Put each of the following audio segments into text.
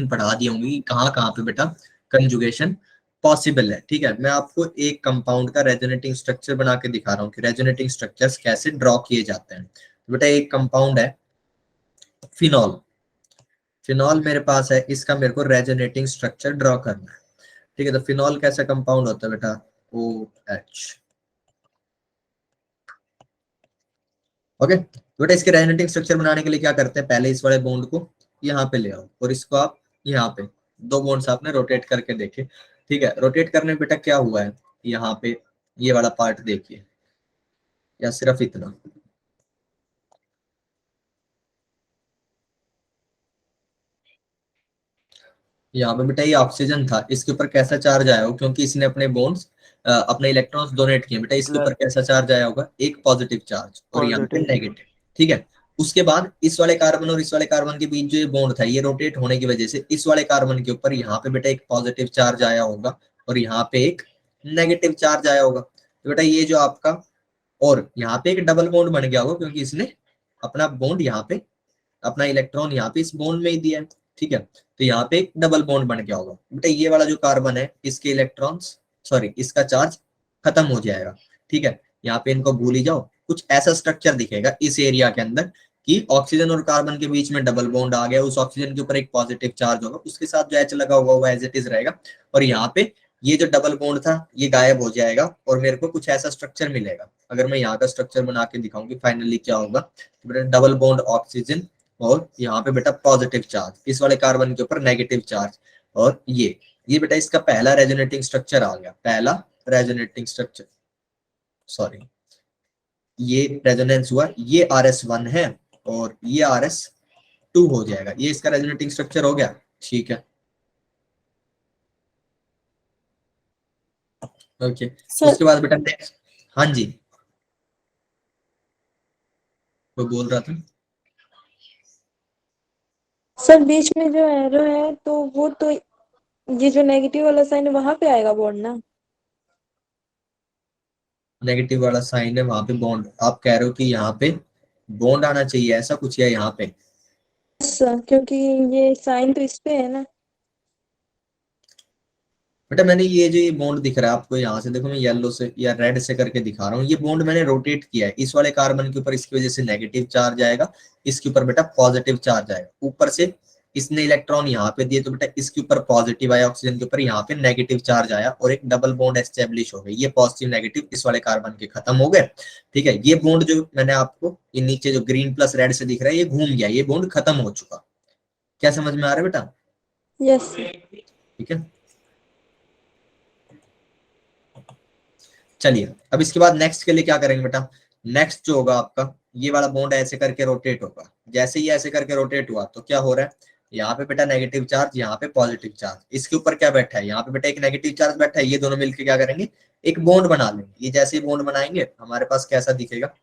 पढ़ा दी होंगी कहाँ कहाँ पे बेटा कंजुगेशन पॉसिबल है। ठीक है, मैं आपको एक कंपाउंड का रेजोनेटिंग स्ट्रक्चर बना के दिखा रहा हूँ कि रेजोनेटिंग स्ट्रक्चर्स कैसे ड्रॉ किए जाते हैं। तो बेटा एक कंपाउंड है फिनॉल, फिनॉल मेरे पास है, इसका मेरे को रेजोनेटिंग स्ट्रक्चर ड्रॉ करना है। ठीक है, तो फिनॉल कैसा कंपाउंड होता है बेटा, OH। ओके, तो बेटा इसके रेजोनेटिंग स्ट्रक्चर बनाने के लिए क्या करते हैं, पहले इस वाले बॉन्ड को यहाँ पे ले आओ और इसको आप यहाँ पे, दो बॉन्ड्स आपने रोटेट करके देखे। ठीक है, रोटेट करने में बेटा क्या हुआ है, यहाँ पे ये वाला पार्ट देखिए, या सिर्फ इतना, यहाँ पे बेटा ये ऑक्सीजन था, इसके ऊपर कैसा चार्ज आया हो, क्योंकि इसने अपने बॉन्ड्स अपने इलेक्ट्रॉन्स डोनेट किए, बेटा इसके ऊपर कैसा चार्ज आया होगा, एक पॉजिटिव चार्ज, और यहाँ पे नेगेटिव। ठीक है, उसके बाद इस वाले कार्बन और इस वाले कार्बन के बीच जो ये बॉन्ड था, ये रोटेट होने की वजह से इस वाले कार्बन के ऊपर यहाँ पे बेटा एक पॉजिटिव चार्ज आया होगा और यहाँ पे एक नेगेटिव चार्ज आया होगा। तो बेटा ये जो आपका, और यहाँ पे एक डबल बॉन्ड बन गया होगा क्योंकि इसने अपना बॉन्ड यहाँ पे, अपना इलेक्ट्रॉन यहाँ पे इस बॉन्ड में ही दिया है। ठीक है, तो यहाँ पे एक डबल बॉन्ड बन गया होगा। बेटा ये वाला जो कार्बन है, इसके इलेक्ट्रॉन्स, सॉरी इसका चार्ज खत्म हो जाएगा। ठीक है, यहाँ पे इनको भूल ही जाओ, कुछ ऐसा स्ट्रक्चर दिखेगा इस एरिया के अंदर कि ऑक्सीजन और कार्बन के बीच में डबल बॉन्ड आ गया, उस ऑक्सीजन के ऊपर एक पॉजिटिव चार्ज होगा, उसके साथ जो H लगा हुआ वो एज इट इज रहेगा, और यहाँ पे ये जो डबल बॉन्ड था ये गायब हो जाएगा और मेरे को कुछ ऐसा स्ट्रक्चर मिलेगा। अगर मैं यहाँ का स्ट्रक्चर बना के दिखाऊंगी फाइनली क्या होगा, तो डबल बॉन्ड ऑक्सीजन और यहाँ पे बेटा पॉजिटिव चार्ज, इस वाले कार्बन के ऊपर नेगेटिव चार्ज, और ये बेटा इसका पहला रेजोनेटिंग स्ट्रक्चर आ गया, पहला रेजोनेटिंग स्ट्रक्चर, सॉरी ये रेजोनेंस हुआ, ये RS1 है और ये RS2 हो जाएगा, ये इसका रेजोनेटिंग स्ट्रक्चर हो गया। ठीक है, ओके, सर उसके बाद बेटा नेक्स्ट, हाँ जी वो बोल रहा था। सर बीच में जो एरो है तो वो तो ये जो नेगेटिव वाला साइन है वहां पे आएगा बॉन्ड ना। नेगेटिव वाला साइन है वहां पे बॉन्ड, आप कह रहे हो कि यहाँ पे बॉन्ड आना चाहिए ऐसा कुछ, या यहाँ पे, सर क्योंकि ये साइन तो इस पे है ना। बेटा मैंने ये जो ये बॉन्ड दिख रहा है आपको यहाँ से, देखो मैं येलो से या रेड से करके दिखा रहा हूँ, ये बॉन्ड मैंने रोटेट किया है, इस वाले कार्बन के ऊपर इसकी वजह से नेगेटिव चार्ज आएगा, इसके ऊपर बेटा पॉजिटिव चार्ज आएगा, ऊपर से इसने इलेक्ट्रॉन यहाँ पे दिए तो बेटा इसके ऊपर पॉजिटिव आया, ऑक्सीजन के ऊपर यहाँ पे नेगेटिव चार्ज आया और एक डबल बॉन्ड एस्टेब्लिश हो गई, ये पॉजिटिव नेगेटिव इस वाले कार्बन के खत्म हो गए। ठीक है, ये बॉन्ड जो मैंने आपको ये नीचे जो ग्रीन प्लस रेड से दिख रहा है ये घूम गया, ये बॉन्ड खत्म हो चुका। क्या समझ में आ रहा है बेटा? यस। ठीक है, चलिए अब इसके बाद नेक्स्ट के लिए क्या करेंगे बेटा, नेक्स्ट जो होगा आपका ये वाला बॉन्ड ऐसे करके रोटेट होगा, जैसे ही ऐसे करके रोटेट हुआ तो क्या हो रहा है, यहाँ पे बेटा नेगेटिव चार्ज, यहाँ पे पॉजिटिव चार्ज, इसके ऊपर क्या बैठा है, यहाँ पे बेटा एक नेगेटिव चार्ज बैठा है, ये दोनों मिलकर क्या करेंगे, एक बॉन्ड बना लेंगे। ये जैसे ही बॉन्ड बनाएंगे हमारे पास कैसा दिखेगा,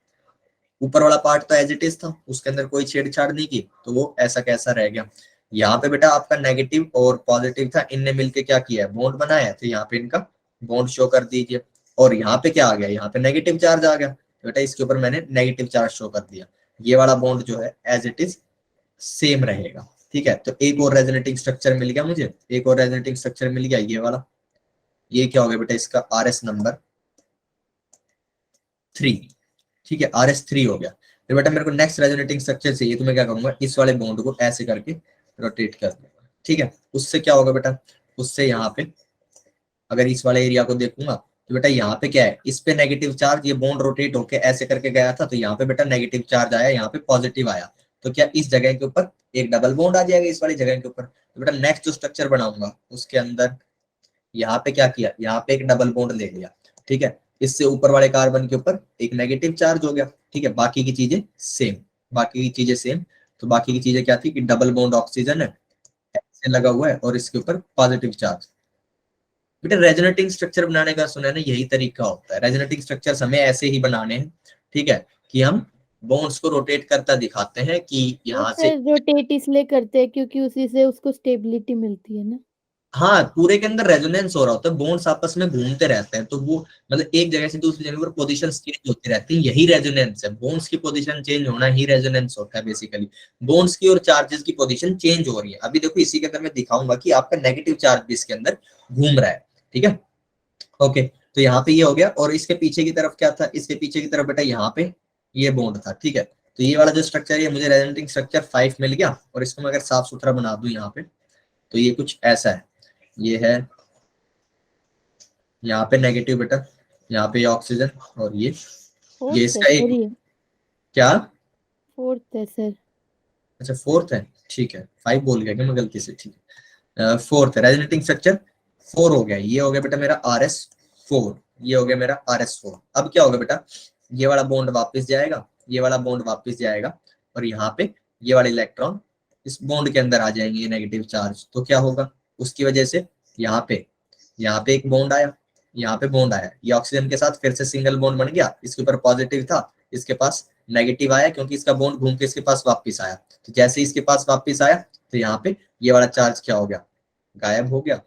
ऊपर वाला पार्ट तो एज इट इज था, उसके अंदर कोई छेड़छाड़ नहीं की तो वो ऐसा कैसा रह गया। यहाँ पे बेटा आपका नेगेटिव और पॉजिटिव था, इनने मिलके क्या किया है, बॉन्ड बनाया है, तो यहाँ पे इनका बॉन्ड शो कर दीजिए, और यहाँ पे क्या आ गया, यहाँ पे नेगेटिव चार्ज आ गया, तो बेटा इसके ऊपर मैंने नेगेटिव चार्ज शो कर दिया, ये वाला बॉन्ड जो है एज इट इज सेम रहेगा। ठीक है, तो एक और रेजोनेटिंग स्ट्रक्चर मिल गया मुझे, एक और रेजोनेटिंग स्ट्रक्चर मिल गया ये वाला, ये क्या हो गया बेटा, इसका RS नंबर 3। ठीक है, RS3 हो गया। फिर बेटा मेरे को नेक्स्ट रेजोनेटिंग स्ट्रक्चर चाहिए, तो मैं क्या करूंगा, इस वाले बॉन्ड को ऐसे करके रोटेट कर दूंगा। ठीक है, उससे क्या होगा बेटा, उससे यहाँ पे अगर इस वाले एरिया को देखूंगा तो बेटा यहाँ पे क्या है, इस पे नेगेटिव चार्ज, ये बॉन्ड रोटेट होके ऐसे करके गया था तो यहाँ पे बेटा नेगेटिव चार्ज आया, यहाँ पे पॉजिटिव आया, तो क्या इस जगह के ऊपर एक डबल बॉन्ड आ जाएगा इस वाली जगह के ऊपर। तो बेटा नेक्स्ट जो स्ट्रक्चर बनाऊंगा उसके अंदर यहाँ पे क्या किया, यहाँ पे एक डबल बॉन्ड ले लिया। ठीक है, इससे ऊपर वाले कार्बन के ऊपर एक नेगेटिव चार्ज हो गया। ठीक है, बाकी की चीजें सेम, बाकी की चीजें सेम, तो बाकी की चीजें क्या थी कि डबल बॉन्ड ऑक्सीजन है ऐसे लगा हुआ है और इसके ऊपर पॉजिटिव चार्ज। बेटा रेजोनेटिंग स्ट्रक्चर बनाने का सुना है ना, यही तरीका होता है, रेजोनेटिंग स्ट्रक्चर हमें ऐसे ही बनाने हैं। ठीक है, कि हम बॉन्ड्स को रोटेट करता दिखाते हैं कि वो यहाँ से, सर रोटेट इसलिए करते हैं क्योंकि उसी से उसको स्टेबिलिटी मिलती है ना। हाँ, पूरे के अंदर रेजोनेंस हो रहा होता है, बोन्स आपस में घूमते रहते हैं, तो वो मतलब एक जगह से दूसरी जगह पर पोजीशन चेंज होती रहती है, यही रेजोनेंस है। बोन्स की पोजीशन चेंज होना ही रेजोनेंस होता है बेसिकली। बोन्स की और चार्जेस की पोजीशन चेंज हो रही है। अभी देखो इसी के अंदर मैं दिखाऊंगा कि आपका नेगेटिव चार्ज भी इसके अंदर घूम रहा है, ठीक है। ओके, तो यहाँ पे ये हो गया, और इसके पीछे की तरफ क्या था, इसके पीछे की तरफ बेटा यहाँ पे ये बॉन्ड था, ठीक है। तो ये वाला जो स्ट्रक्चर है मुझे रेजोनेटिंग स्ट्रक्चर 5 मिल गया, और इसको मैं अगर साफ सुथरा बना दूं यहाँ पे, तो ये कुछ ऐसा है। ये है यहाँ पे नेगेटिव बेटा, यहाँ पे ऑक्सीजन, और ये फोर्थ है इसका एक सर, ये क्या, फोर्थ है सर। अच्छा फोर्थ है, ठीक है। 5 बोल गया क्या मैं गलती से, ठीक है। फोर्थ है रेजोनेटिंग स्ट्रक्चर 4 हो गया। ये हो गया बेटा मेरा RS4, ये हो गया मेरा RS4। अब क्या होगा बेटा, ये वाला बॉन्ड वापस जाएगा, ये वाला बॉन्ड वापस जाएगा, और यहाँ पे ये वाले इलेक्ट्रॉन इस बॉन्ड के अंदर आ जाएंगे, ये नेगेटिव चार्ज। तो क्या होगा, उसकी वजह से यहाँ पे एक बॉन्ड आया, यहाँ पे बॉन्ड आया, ये ऑक्सीजन के साथ फिर से सिंगल बॉन्ड बन गया, इसके ऊपर पॉजिटिव था, इसके पास नेगेटिव आया, क्योंकि इसका बॉन्ड घूम के इसके पास वापस आया। तो जैसे इसके पास वापस आया, तो यहाँ पे ये वाला चार्ज क्या हो गया, गायब हो गया।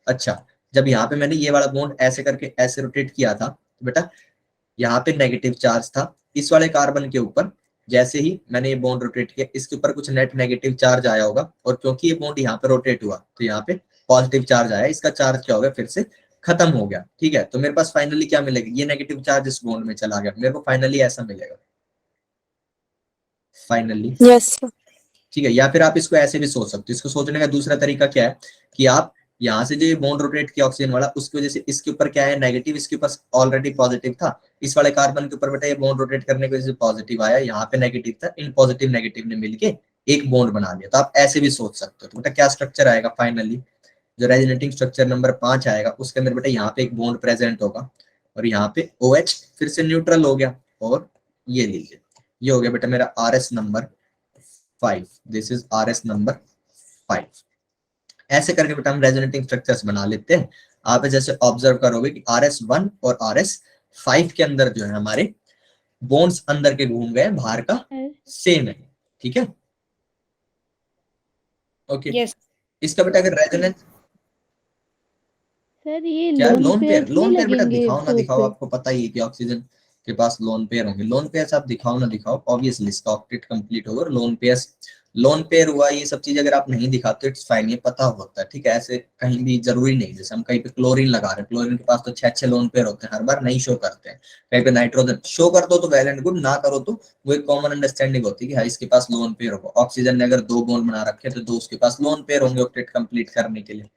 अच्छा, जब यहाँ पे मैंने ये वाला बॉन्ड ऐसे करके ऐसे रोटेट किया था, तो बेटा यहाँ पे नेगेटिव चार्ज था इस वाले कार्बन के ऊपर। जैसे ही मैंने ये बॉन्ड रोटेट किया, इसके ऊपर कुछ नेट नेगेटिव चार्ज आया होगा, और क्योंकि ये बॉन्ड यहाँ पे रोटेट हुआ, तो यहाँ पे पॉजिटिव चार्ज आया, इसका चार्ज क्या हो गया, फिर से खत्म हो गया, ठीक है। तो मेरे पास फाइनली क्या मिलेगा, ये नेगेटिव चार्ज इस बॉन्ड में चला गया, मेरे को फाइनली ऐसा मिलेगा फाइनली, यस। ठीक है। या फिर आप इसको ऐसे भी सोच सकते हो। इसको सोचने का दूसरा तरीका क्या है कि आप यहाँ से जो ये बॉन्ड रोटेट किया ऑक्सीजन वाला, उसकी वजह से इसके ऊपर क्या है, नेगेटिव, इसके ऊपर ऑलरेडी पॉजिटिव था, इस वाले कार्बन के ऊपर बेटा ये बॉन्ड रोटेट करने की वजह से पॉजिटिव आया, यहाँ पे नेगेटिव था, इन पॉजिटिव नेगेटिव ने मिलके एक बॉन्ड बना लिया। तो आप ऐसे भी सोच सकते हो। तो बेटा क्या स्ट्रक्चर आएगा फाइनली, जो रेजोनेटिंग स्ट्रक्चर नंबर 5 आएगा, उसके अंदर बेटा यहाँ पे एक बॉन्ड प्रेजेंट होगा, और यहाँ पे OH फिर से न्यूट्रल हो गया, और ये लीजिए, ये हो गया बेटा मेरा RS number 5, this is RS number 5। ऐसे करके बेटा हम रेजोनेटिंग स्ट्रक्चर्स बना लेते हैं। आप जैसे ऑब्जर्व करोगे कि RS1 और RS5 के अंदर जो है हमारे बॉन्ड्स अंदर के घूम गए, बाहर का सेम है, ठीक है। ओके, यस इसका बेटा अगर रेजोनेंस सर, ये क्या है, लोन लोन पेयर, पेयर्स नहीं लोन पेयर बेटा लगेंगे दिखाओ ना फोर्थ दिखाओ, पे? आपको पता ही है कि ऑक्सीजन के पास लोन पेयर होंगे। लोन पेयर्स आप दिखाओ ना दिखाओ, ऑब्वियसली इसका ऑक्टेट कंप्लीट होगा, लोन पेयर्स, लोन पेयर हुआ, ये सब चीज अगर आप नहीं दिखाते इट्स फाइन, ये पता होता है, ठीक है। ऐसे कहीं भी जरूरी नहीं, जैसे हम कहीं पे क्लोरीन लगा रहे हैं, क्लोरीन के पास तो 6 लोन पेयर होते हैं, हर बार नहीं शो करते हैं। कहीं पे नाइट्रोजन शो कर दो तो वेल एंड गुड, ना करो तो वो एक कॉमन अंडरस्टैंडिंग होती है कि हाँ इसके पास लोन पेयर होगा। ऑक्सीजन ने अगर 2 बॉन्ड बना रखे तो 2 उसके पास लोन पेयर होंगे ऑक्टेट कंप्लीट करने के लिए,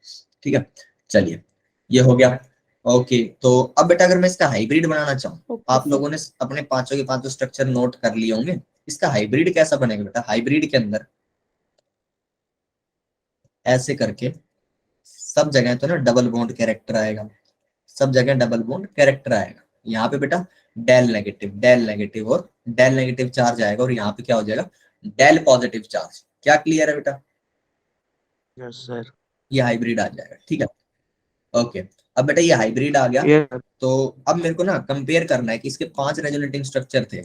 ठीक है। चलिए, ये हो गया। ओके, तो अब बेटा अगर मैं इसका हाइब्रिड बनाना चाहूँ, ओके आप सर। लोगों ने अपने पांचों के पांचों स्ट्रक्चर नोट कर लिए होंगे। इसका हाइब्रिड कैसा बनेगा बेटा, हाइब्रिड के अंदर ऐसे करके सब जगह तो ना डबल बॉन्ड कैरेक्टर आएगा, सब जगह डबल बॉन्ड कैरेक्टर आएगा। यहाँ पे बेटा डेल नेगेटिव और डेल नेगेटिव चार्ज आएगा, और यहाँ पे क्या हो जाएगा, डेल पॉजिटिव चार्ज। क्या क्लियर है बेटा, यस सर। ये हाइब्रिड आ जाएगा, ठीक है। ओके, अब बेटा ये हाइब्रिड आ गया, ये तो अब मेरे को ना कंपेयर करना है कि इसके 5 रेजोनेटिंग स्ट्रक्चर थे,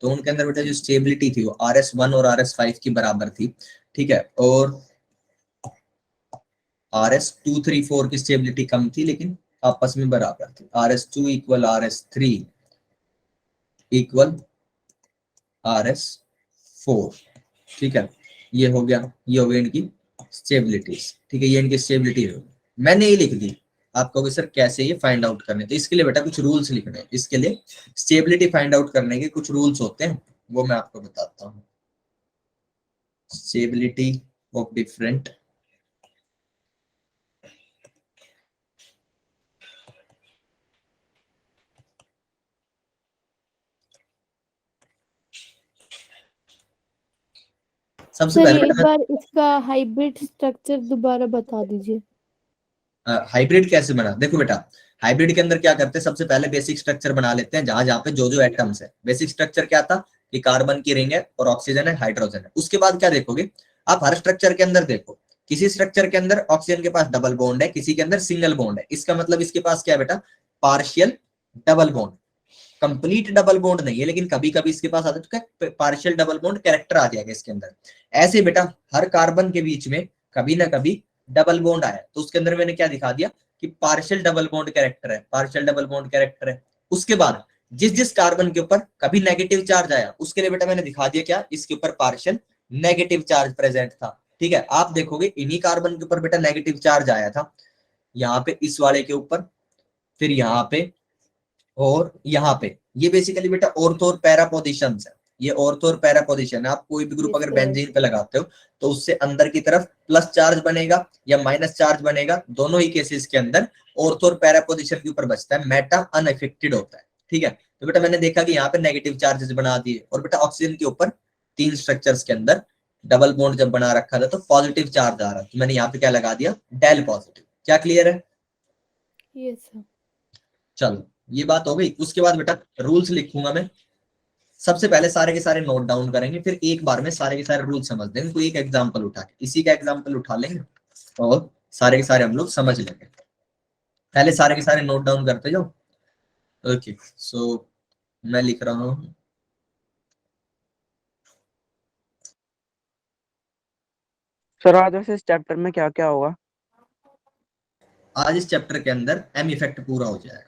तो उनके अंदर बेटा जो स्टेबिलिटी थी वो RS1 और RS5 की बराबर थी, ठीक है। और RS2 3 4 की स्टेबिलिटी कम थी, लेकिन आपस में बराबर थी। RS2 equal RS3 equal RS4, ठीक है। ये हो गया, ये हो गया इनकी स्टेबिलिटीज, ठीक है। ये इनकी स्टेबिलिटी है, मैंने ये लिख दी। आप कहोगे सर कैसे ये फाइंड आउट करने, तो इसके लिए बेटा कुछ रूल्स लिखने हैं। इसके लिए स्टेबिलिटी फाइंड आउट करने के कुछ रूल्स होते हैं, वो मैं आपको बताता हूँ। स्टेबिलिटी ऑफ डिफरेंट सबसे सर पहले एक बेटा बार इसका हाइब्रिड स्ट्रक्चर दोबारा बता दीजिए। हाइब्रिड कैसे बना, देखो बेटा हाइब्रिड के अंदर क्या करते हैं, सबसे पहले बेसिक स्ट्रक्चर बना लेते हैं, जहां जहां पे जो एटम्स है। बेसिक स्ट्रक्चर क्या था कि कार्बन की रिंग है और ऑक्सीजन है, हाइड्रोजन है। उसके बाद क्या देखोगे आप, हर स्ट्रक्चर के अंदर देखो, किसी स्ट्रक्चर के अंदर ऑक्सीजन के पास डबल बॉन्ड है, किसी के अंदर सिंगल बॉन्ड है। इसका मतलब इसके पास क्या है बेटा, partial double bond, complete double bond नहीं है, लेकिन कभी कभी इसके पास आता है तो पार्शियल डबल बॉन्ड कैरेक्टर आ जाएगा इसके अंदर। ऐसे बेटा हर कार्बन के बीच में कभी ना कभी डबल बॉन्ड आया तो उसके अंदर मैंने क्या दिखा दिया कि पार्शियल डबल बॉन्ड कैरेक्टर है, पार्शियल डबल बॉन्ड कैरेक्टर है। उसके बाद जिस जिस कार्बन के ऊपर कभी नेगेटिव चार्ज आया उसके लिए बेटा मैंने दिखा दिया क्या, इसके ऊपर पार्शियल नेगेटिव चार्ज प्रेजेंट था। ठीक है, आप देखोगे इन्हीं कार्बन के ऊपर बेटा नेगेटिव चार्ज आया था, यहाँ पे इस वाले के ऊपर, फिर यहाँ पे और यहाँ पे। ये बेसिकली बेटा ऑर्थो और पैरा पोजिशन है, ये ऑर्थो और पैरा पोजिशन है। आप कोई भी ग्रुप Yes, अगर sir. बेंजीन पे लगाते हो तो उससे अंदर की तरफ प्लस चार्ज बनेगा या माइनस चार्ज बनेगा, दोनों ही केसेस के अंदर ऑर्थो और पैरा पोजिशन के ऊपर बचता है, मेटा अनअफेक्टेड होता है। ठीक है, तो बेटा मैंने देखा कि यहाँ पे नेगेटिव चार्जेस बना दिए, और बेटा ऑक्सीजन के ऊपर 3 स्ट्रक्चर्स के अंदर डबल बॉन्ड जब बना रखा था तो पॉजिटिव चार्ज आ रहा, तो मैंने यहाँ पे क्या लगा दिया, डेल पॉजिटिव। क्या क्लियर है? Yes, sir. चलो ये बात हो गई। उसके बाद बेटा रूल्स लिखूंगा मैं, सबसे पहले सारे के सारे नोट डाउन करेंगे, फिर एक बार में सारे के सारे रूल समझ देंगे, कोई एक एग्जांपल उठा के इसी का एग्जांपल उठा लेंगे और सारे के सारे हम लोग समझ लेंगे। पहले सारे के सारे नोट डाउन करते जाओ। ओके, सो मैं लिख रहा हूँ, सर आज वैसे इस चैप्टर में क्या क्या होगा? आज इस चैप्टर के अंदर एम इफेक्ट पूरा हो जाएगा।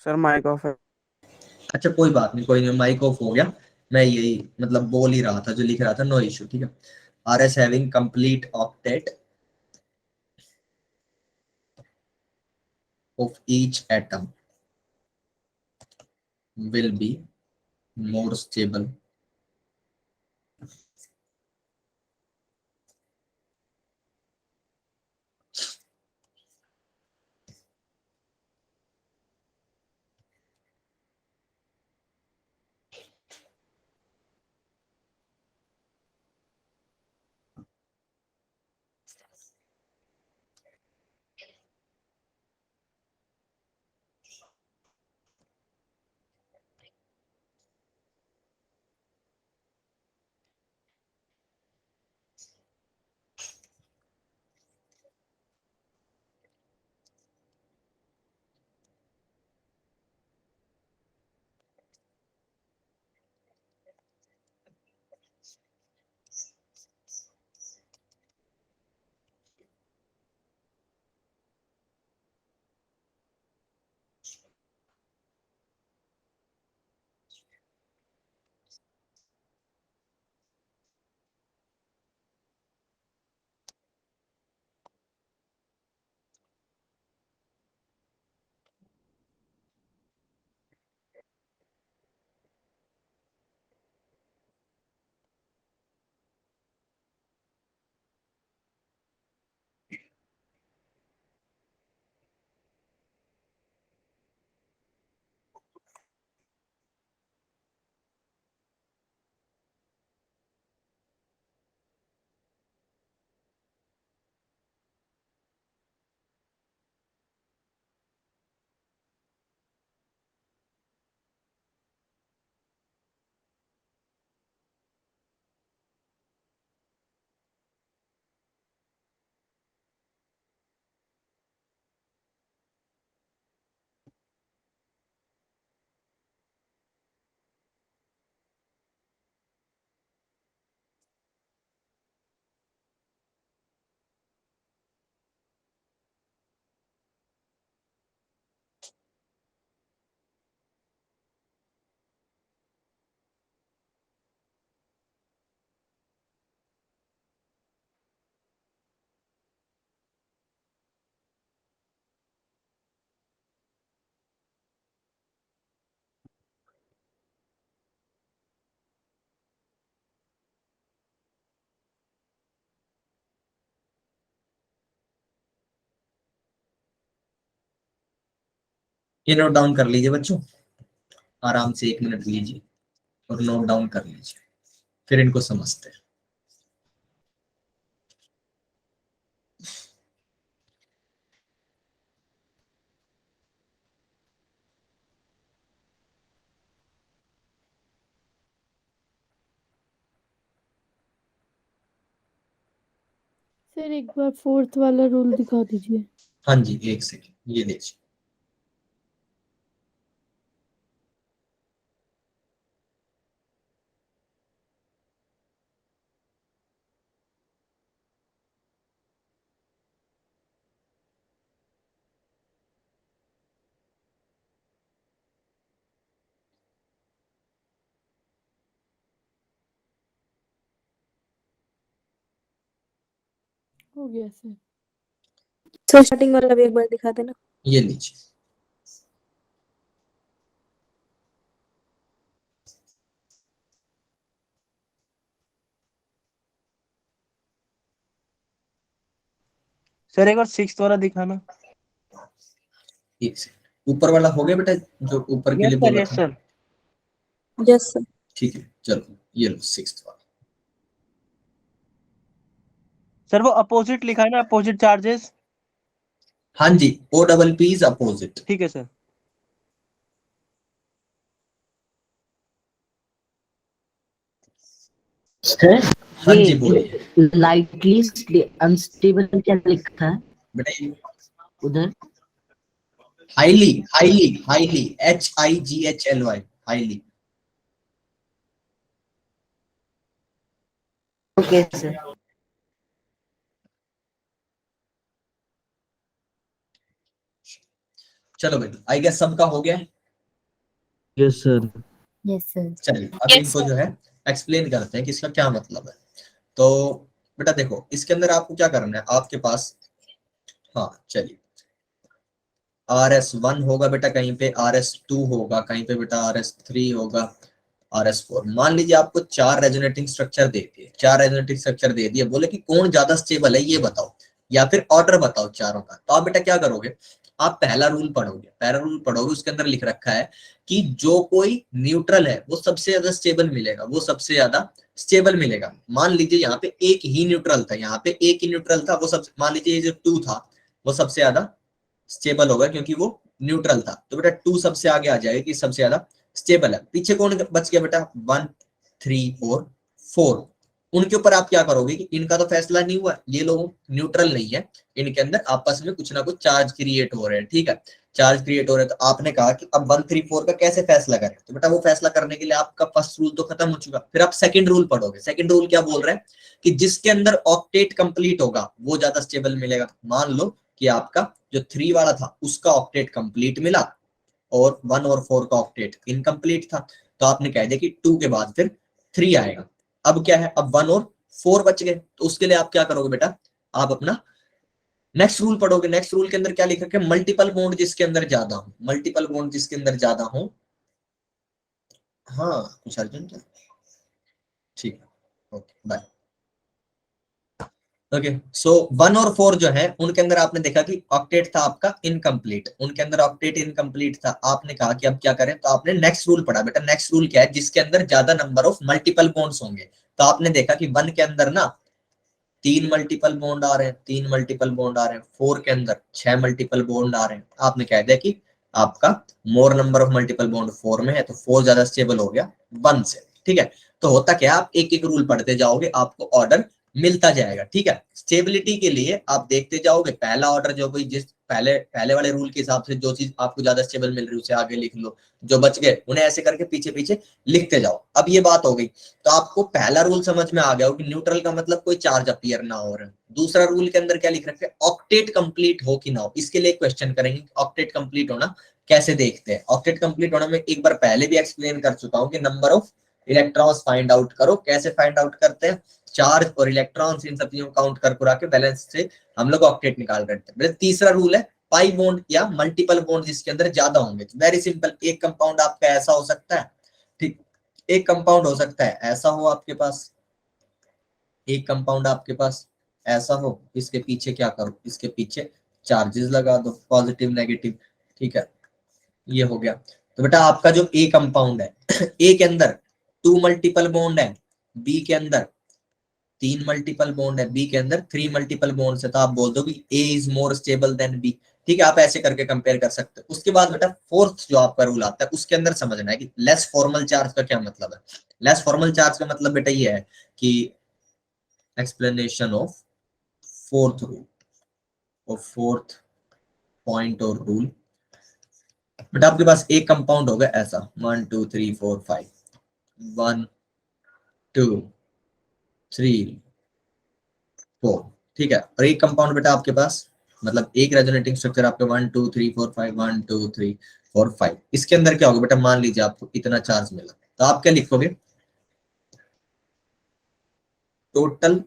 सर माइक ऑफ है। अच्छा कोई बात नहीं, कोई नहीं, माइक ऑफ हो गया, मैं यही मतलब बोल ही रहा था जो लिख रहा था, नो इशू। ठीक है, R S having complete octet of each atom will be more stable ये नोट डाउन कर लीजिए बच्चों, आराम से 1 मिनट लीजिए और नोट डाउन कर लीजिए, फिर इनको समझते हैं। सर एक बार फोर्थ वाला रूल दिखा दीजिए। हाँ जी, एक सेकेंड, ये देखिए। हो गया सर। सर स्टार्टिंग वाला भी एक बार दिखा देना। ये लीजिए। सर एक बार सिक्स्थ वाला दिखाना। एक सेकेंड, ऊपर वाला हो गया बेटा, जो ऊपर के लिए बोला यस था? सर। Yes sir. ठीक है, चलो ये लो सिक्स्थ वाला। सर वो अपोजिट लिखा है ना, अपोजिट चार्जेस। हाँ जी, O double P is opposite. ठीक है सर। सर हाँ जी, ये बोलिए लाइटली अनस्टेबल क्या लिखा है बेटा। उधर? Highly, highly, highly, HIGHLY, highly. Okay sir. चलो बेटा, आई गेस सबका हो गया। Yes sir. Yes sir. चलिए अब इनको जो है एक्सप्लेन करते हैं कि इसका क्या मतलब है। तो बेटा देखो, इसके अंदर आपको क्या करना है, आपके पास, हाँ चलिए, RS1 होगा बेटा, कहीं पे RS2 होगा, कहीं पे बेटा RS3 होगा, RS4। मान लीजिए आपको 4 रेजोनेटिंग स्ट्रक्चर दे दिए, 4 रेजोनेटिंग स्ट्रक्चर दे दिए, बोले कि कौन ज्यादा स्टेबल है ये बताओ, या फिर ऑर्डर बताओ चारों का। तो आप बेटा क्या करोगे, आप पहला रूल पढ़ोगे, पहला रूल पढ़ोगे, उसके अंदर लिख रखा है कि जो कोई न्यूट्रल है वो सबसे ज्यादा स्टेबल मिलेगा, वो सबसे ज्यादा स्टेबल मिलेगा। मान लीजिए यहाँ पे एक ही न्यूट्रल था, यहाँ पे एक ही न्यूट्रल था, वो सब, मान लीजिए ये जो 2 था वो सबसे ज्यादा स्टेबल होगा क्योंकि वो न्यूट्रल था। तो बेटा 2 सबसे आगे आ जाएगा कि सबसे ज्यादा स्टेबल है। पीछे कौन बच गया बेटा, 1, 3 और 4। उनके ऊपर आप क्या करोगे कि इनका तो फैसला नहीं हुआ, ये लोग न्यूट्रल नहीं है, इनके अंदर आपस में कुछ ना कुछ चार्ज क्रिएट हो रहे हैं, ठीक है, चार्ज क्रिएट हो रहे हैं। तो आपने कहा कि अब 1, 3, 4 का कैसे फैसला करें, तो बेटा वो फैसला करने के लिए आपका फर्स्ट रूल तो खत्म हो चुका, फिर आप सेकंड रूल पढ़ोगे। सेकंड रूल क्या बोल रहे हैं कि जिसके अंदर ऑक्टेट कंप्लीट होगा वो ज्यादा स्टेबल मिलेगा। मान लो कि आपका जो 3 वाला था उसका ऑक्टेट कंप्लीट मिला और 1 और 4 का ऑक्टेट इनकम्प्लीट था, तो आपने कह दिया कि 2 के बाद फिर 3 आएगा। अब क्या है, अब 1 और 4 बच गए, तो उसके लिए आप क्या करोगे बेटा, आप अपना नेक्स्ट रूल पढ़ोगे। नेक्स्ट रूल के अंदर क्या लिखा है, मल्टीपल बॉन्ड जिसके अंदर ज्यादा हो, मल्टीपल बॉन्ड जिसके अंदर ज्यादा हो। हाँ कुछ अर्जेंट है, ठीक है, ओके बाय। ओके, सो 1 और 4 जो है उनके अंदर आपने देखा कि ऑक्टेट था आपका इनकम्प्लीट, उनके अंदर ऑक्टेट इनकम्प्लीट था। आपने कहा कि अब क्या करें, तो आपने नेक्स्ट रूल पढ़ा बेटा। नेक्स्ट रूल क्या है, जिसके अंदर ज्यादा नंबर ऑफ मल्टीपल बॉन्ड्स होंगे। तो आपने देखा कि 1 के अंदर ना 3 मल्टीपल बॉन्ड आ रहे हैं, 3 मल्टीपल बॉन्ड आ रहे हैं, 4 के अंदर 6 मल्टीपल बॉन्ड आ रहे हैं। आपने कह दिया कि आपका मोर नंबर ऑफ मल्टीपल बॉन्ड 4 में है, तो 4 ज्यादा स्टेबल हो गया 1 से, ठीक है। तो होता क्या, आप एक एक रूल पढ़ते जाओगे, आपको ऑर्डर मिलता जाएगा, ठीक है। स्टेबिलिटी के लिए आप देखते जाओगे, पहला ऑर्डर जो कोई जिस पहले पहले वाले रूल के हिसाब से जो चीज आपको ज्यादा स्टेबल मिल रही है उसे आगे लिख लो, जो बच गए उन्हें ऐसे करके पीछे पीछे लिखते जाओ। अब ये बात हो गई, तो आपको पहला रूल समझ में आ गया हो कि न्यूट्रल का मतलब कोई चार्ज अपीयर ना हो रहा है। दूसरा रूल के अंदर क्या लिख रखे, ऑक्टेट कंप्लीट हो कि ना हो। इसके लिए क्वेश्चन करेंगे, ऑक्टेट कंप्लीट होना कैसे देखते हैं। ऑक्टेट कंप्लीट होना मैं एक बार पहले भी एक्सप्लेन कर चुका हूँ कि number of electrons find out करो। कैसे फाइंड आउट करते हैं, चार्ज और इलेक्ट्रॉन्स इन सब चीजों काउंट कर कुरा के बैलेंस से हम लोग ऑक्टेट निकाल रहे हैं। तीसरा रूल है पाई बॉन्ड या मल्टीपल बॉन्ड जिसके अंदर ज्यादा होंगे। वेरी सिंपल, एक कंपाउंड आपका ऐसा हो सकता है, ठीक, एक कंपाउंड हो सकता है ऐसा हो आपके पास, एक कंपाउंड आपके पास ऐसा हो, इसके पीछे क्या करो, इसके पीछे चार्जेस लगा दो, पॉजिटिव नेगेटिव, ठीक है, ये हो गया। तो बेटा आपका जो ए कंपाउंड है ए के अंदर 2 मल्टीपल बॉन्ड है, बी के अंदर 3 मल्टीपल बॉन्ड है, बी के अंदर 3 मल्टीपल बॉन्ड है, तो आप बोल दो कि A is more stable than B, ठीक है। आप ऐसे करके कंपेयर कर सकते हो। उसके बाद बेटा फोर्थ जो आपका रूल आता है उसके अंदर समझना है कि लेस फॉर्मल चार्ज का क्या मतलब है। लेस फॉर्मल चार्ज का मतलब बेटा ये है कि एक्सप्लेनेशन ऑफ फोर्थ रूल और फोर्थ पॉइंट और रूल, बट आपके पास एक कंपाउंड होगा ऐसा 1 2 3 4 5, 1 2 3 4, ठीक है। और एक कंपाउंड बेटा आपके पास, मतलब एक रेजोनेटिंग स्ट्रक्चर आपके 1 2 3 4 5, 1 2 3 4 5, इसके अंदर क्या होगा बेटा, मान लीजिए आपको इतना चार्ज मिला, तो आप क्या लिखोगे, टोटल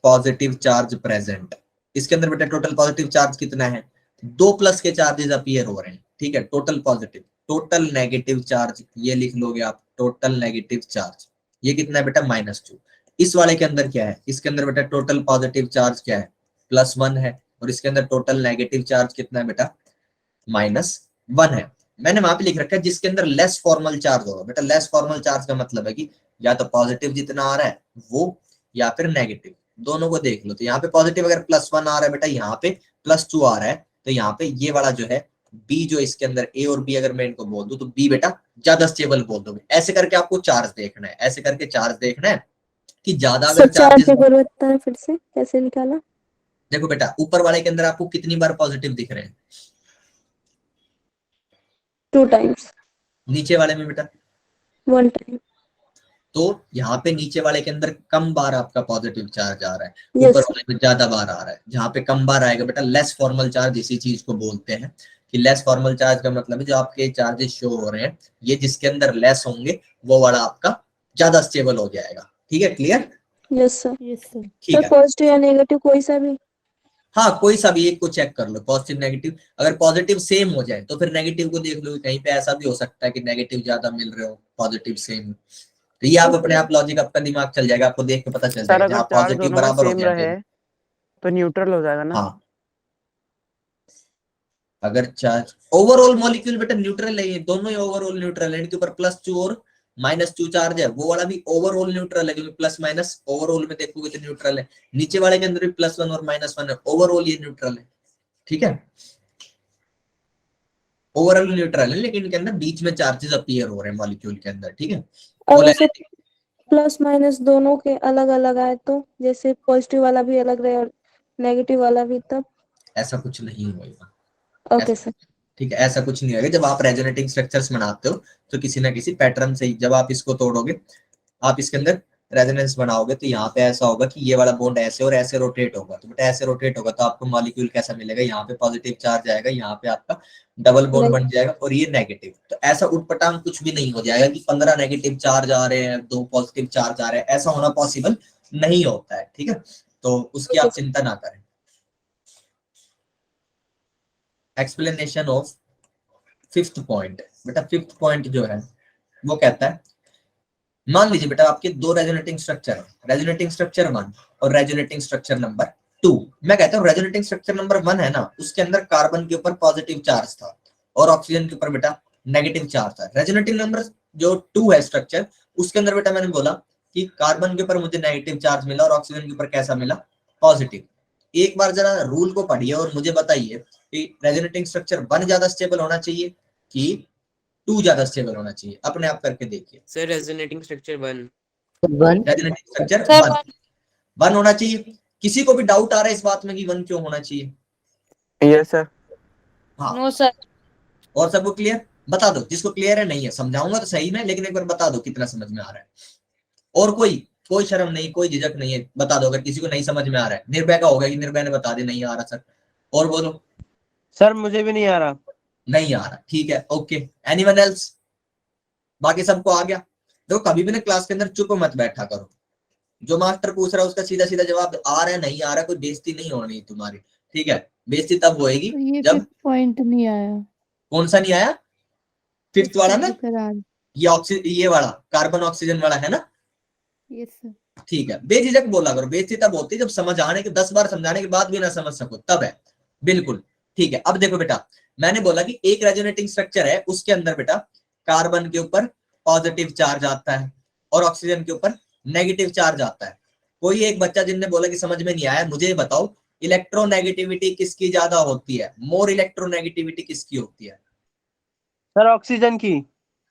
पॉजिटिव चार्ज प्रेजेंट। इसके अंदर बेटा टोटल पॉजिटिव चार्ज कितना है, 2 प्लस के चार्जेस अपीयर हो रहे हैं, ठीक है। Total positive, total negative charge ये लिख लोगे आप, टोटल नेगेटिव चार्ज ये कितना है बेटा, -2। इस वाले के अंदर क्या है, इसके अंदर बेटा टोटल पॉजिटिव चार्ज क्या है, +1 है, और इसके अंदर टोटल नेगेटिव चार्ज कितना है बेटा, -1 है। मैंने वहां पे लिख रखा है जिसके अंदर लेस फॉर्मल चार्ज होगा, बेटा लेस फॉर्मल चार्ज का मतलब है कि या तो पॉजिटिव जितना आ रहा है वो, या फिर नेगेटिव, दोनों को देख लो। तो यहाँ पे पॉजिटिव अगर +1 आ रहा है बेटा, यहाँ पे +2 आ रहा है, तो यहाँ पे ये वाला जो है बी, जो इसके अंदर ए और बी अगर मैं इनको बोल दूं तो बी बेटा ज्यादा स्टेबल बोल दोगे। ऐसे करके आपको चार्ज देखना है, ऐसे करके चार्ज देखना है कि ज्यादा अगर सर चार्ज चार्जेस, की जरूरत है, फिर से कैसे निकाला? देखो बेटा ऊपर वाले के अंदर आपको कितनी बार पॉजिटिव दिख रहे हैं, 2 टाइम्स, नीचे वाले में बेटा, 1 टाइम। तो यहाँ पे नीचे वाले के अंदर कम बार आपका पॉजिटिव चार्ज आ रहा है, Yes, ऊपर sir. वाले में ज्यादा बार आ रहा है। जहाँ पे कम बार आएगा बेटा लेस फॉर्मल चार्ज, इसी चीज को बोलते हैं कि लेस फॉर्मल चार्ज का मतलब है जो आपके चार्जेस शो हो रहे हैं ये जिसके अंदर लेस होंगे वो वाला आपका ज्यादा स्टेबल हो जाएगा, ठीक है, clear. Yes sir. Yes sir. ठीक सर है, पॉजिटिव या नेगेटिव कोई सा भी? हाँ कोई सा भी एक को चेक कर लो, पॉजिटिव नेगेटिव, अगर पॉजिटिव सेम हो जाए तो फिर नेगेटिव को देख लो, कहीं पे ऐसा भी हो सकता है कि नेगेटिव ज्यादा मिल रहे हो, पॉजिटिव सेम। तो ये आप अपने आप लॉजिक, आपका दिमाग चल जाएगा, आपको देख के पता चल सर जाएगा अगर जहाँ चार्ज पॉजिटिव दोनों का बराबर हो सेम गया रहे तो न्यूट्रल हो जाएगा ना? हाँ, अगर चार्ज ओवरऑल मॉलिक्यूल बेटा न्यूट्रल है, ये दोनों ही ओवरऑल न्यूट्रल है, इनके ऊपर +2 और -2 चार्ज है, वो वाला भी ओवरऑल न्यूट्रल है क्योंकि प्लस माइनस ओवरऑल में देखोगे तो न्यूट्रल है, नीचे वाले के अंदर भी +1 और -1 है, ओवरऑल ये न्यूट्रल है, ठीक है, ओवरऑल न्यूट्रल है, लेकिन इनके अंदर बीच में चार्जेस अपीयर हो रहे हैं मॉलिक्यूल के अंदर, ठीक है। अगर से प्लस माइनस दोनों के अलग अलग आए तो, जैसे पॉजिटिव वाला भी अलग रहे और नेगेटिव वाला भी, तब? ऐसा कुछ नहीं होगा, ओके सर। ठीक है, ऐसा कुछ नहीं होगा। जब आप रेजोनेटिंग स्ट्रक्चर्स बनाते हो तो किसी ना किसी पैटर्न से ही, जब आप इसको तोड़ोगे, आप इसके अंदर रेजोनेंस बनाओगे तो यहाँ पे ऐसा होगा कि ये वाला बॉन्ड ऐसे और ऐसे रोटेट होगा, तो बेटा ऐसे रोटेट होगा तो आपको मॉलिक्यूल कैसा मिलेगा, यहाँ पे पॉजिटिव चार्ज आएगा, यहाँ पे आपका डबल बॉन्ड बन जाएगा और ये नेगेटिव। तो ऐसा उटपटांग कुछ भी नहीं हो जाएगा कि 15 नेगेटिव चार्ज आ रहे हैं 2 पॉजिटिव चार्ज आ रहे हैं, ऐसा होना पॉसिबल नहीं होता है, ठीक है, तो उसकी आप चिंता ना करें। एक्सप्लेनेशन ऑफ 5th पॉइंट, बेटा 5th पॉइंट जो है वो कहता है, मान लीजिए बेटा आपके 2 रेजोनेटिंग स्ट्रक्चर है, रेजोनेटिंग स्ट्रक्चर 1 और रेजोनेटिंग स्ट्रक्चर नंबर 2। मैं कहता हूँ रेजोनेटिंग स्ट्रक्चर नंबर 1 है ना, उसके अंदर कार्बन के ऊपर पॉजिटिव चार्ज था और ऑक्सीजन के ऊपर बेटा नेगेटिव चार्ज था। रेजोनेटिंग नंबर जो 2 है स्ट्रक्चर, उसके अंदर बेटा मैंने बोला कि कार्बन के ऊपर मुझे नेगेटिव चार्ज मिला और ऑक्सीजन के ऊपर कैसा मिला, पॉजिटिव। एक बार जरा रूल को पढ़िए और मुझे बताइए कि रेजोनेटिंग स्ट्रक्चर 1 ज्यादा स्टेबल होना चाहिए कि 2 ज्यादा स्टेबल होना चाहिए, अपने आप करके देखिए। Sir resonating structure 1। 1 resonating structure 1 होना चाहिए। किसी को भी डाउट आ रहा है इस बात में कि 1 क्यों होना चाहिए? Yes sir. हाँ, नो सर। और सबको क्लियर? बता दो जिसको क्लियर है, नहीं है समझाऊंगा तो सही में, लेकिन एक बार बता दो कितना समझ में आ रहा है। और कोई शर्म नहीं, कोई झिझक नहीं है, बता दो अगर किसी को नहीं समझ में आ रहा है। निर्भय का होगा कि निर्भय ने बता दे नहीं आ रहा सर, और बोलो सर मुझे भी नहीं आ रहा। नहीं आ रहा, ठीक है, ओके। Anyone else? बाकी सबको आ गया? देखो कभी भी ना क्लास के अंदर चुप मत बैठा करो, जो मास्टर पूछ रहा है उसका सीधा सीधा जवाब आ रहा है नहीं आ रहा, कोई बेइज्जती नहीं होनी तुम्हारी, ठीक है। बेइज्जती तब होएगी ये जब, 5th पॉइंट नहीं आया। कौन सा नहीं आया? 5th वाला ना, करार। ये वाला कार्बन ऑक्सीजन वाला है ना, यस सर। ठीक है। बेझिझक बोला करो, बेइज्जती तब होती है जब समझ आने के 10 बार समझाने के बाद भी ना समझ सको, तब है, बिल्कुल ठीक है। अब देखो बेटा, मैंने बोला कि एक रेजोनेटिंग स्ट्रक्चर है, उसके अंदर बेटा कार्बन के ऊपर पॉजिटिव चार्ज आता है और ऑक्सीजन के ऊपर नेगेटिव चार्ज आता है। कोई एक बच्चा जिनने बोला कि समझ में नहीं आया, मुझे बताओ इलेक्ट्रोनेगेटिविटी किसकी ज्यादा होती है, मोर इलेक्ट्रोनेगेटिविटी किसकी होती है? सर ऑक्सीजन की।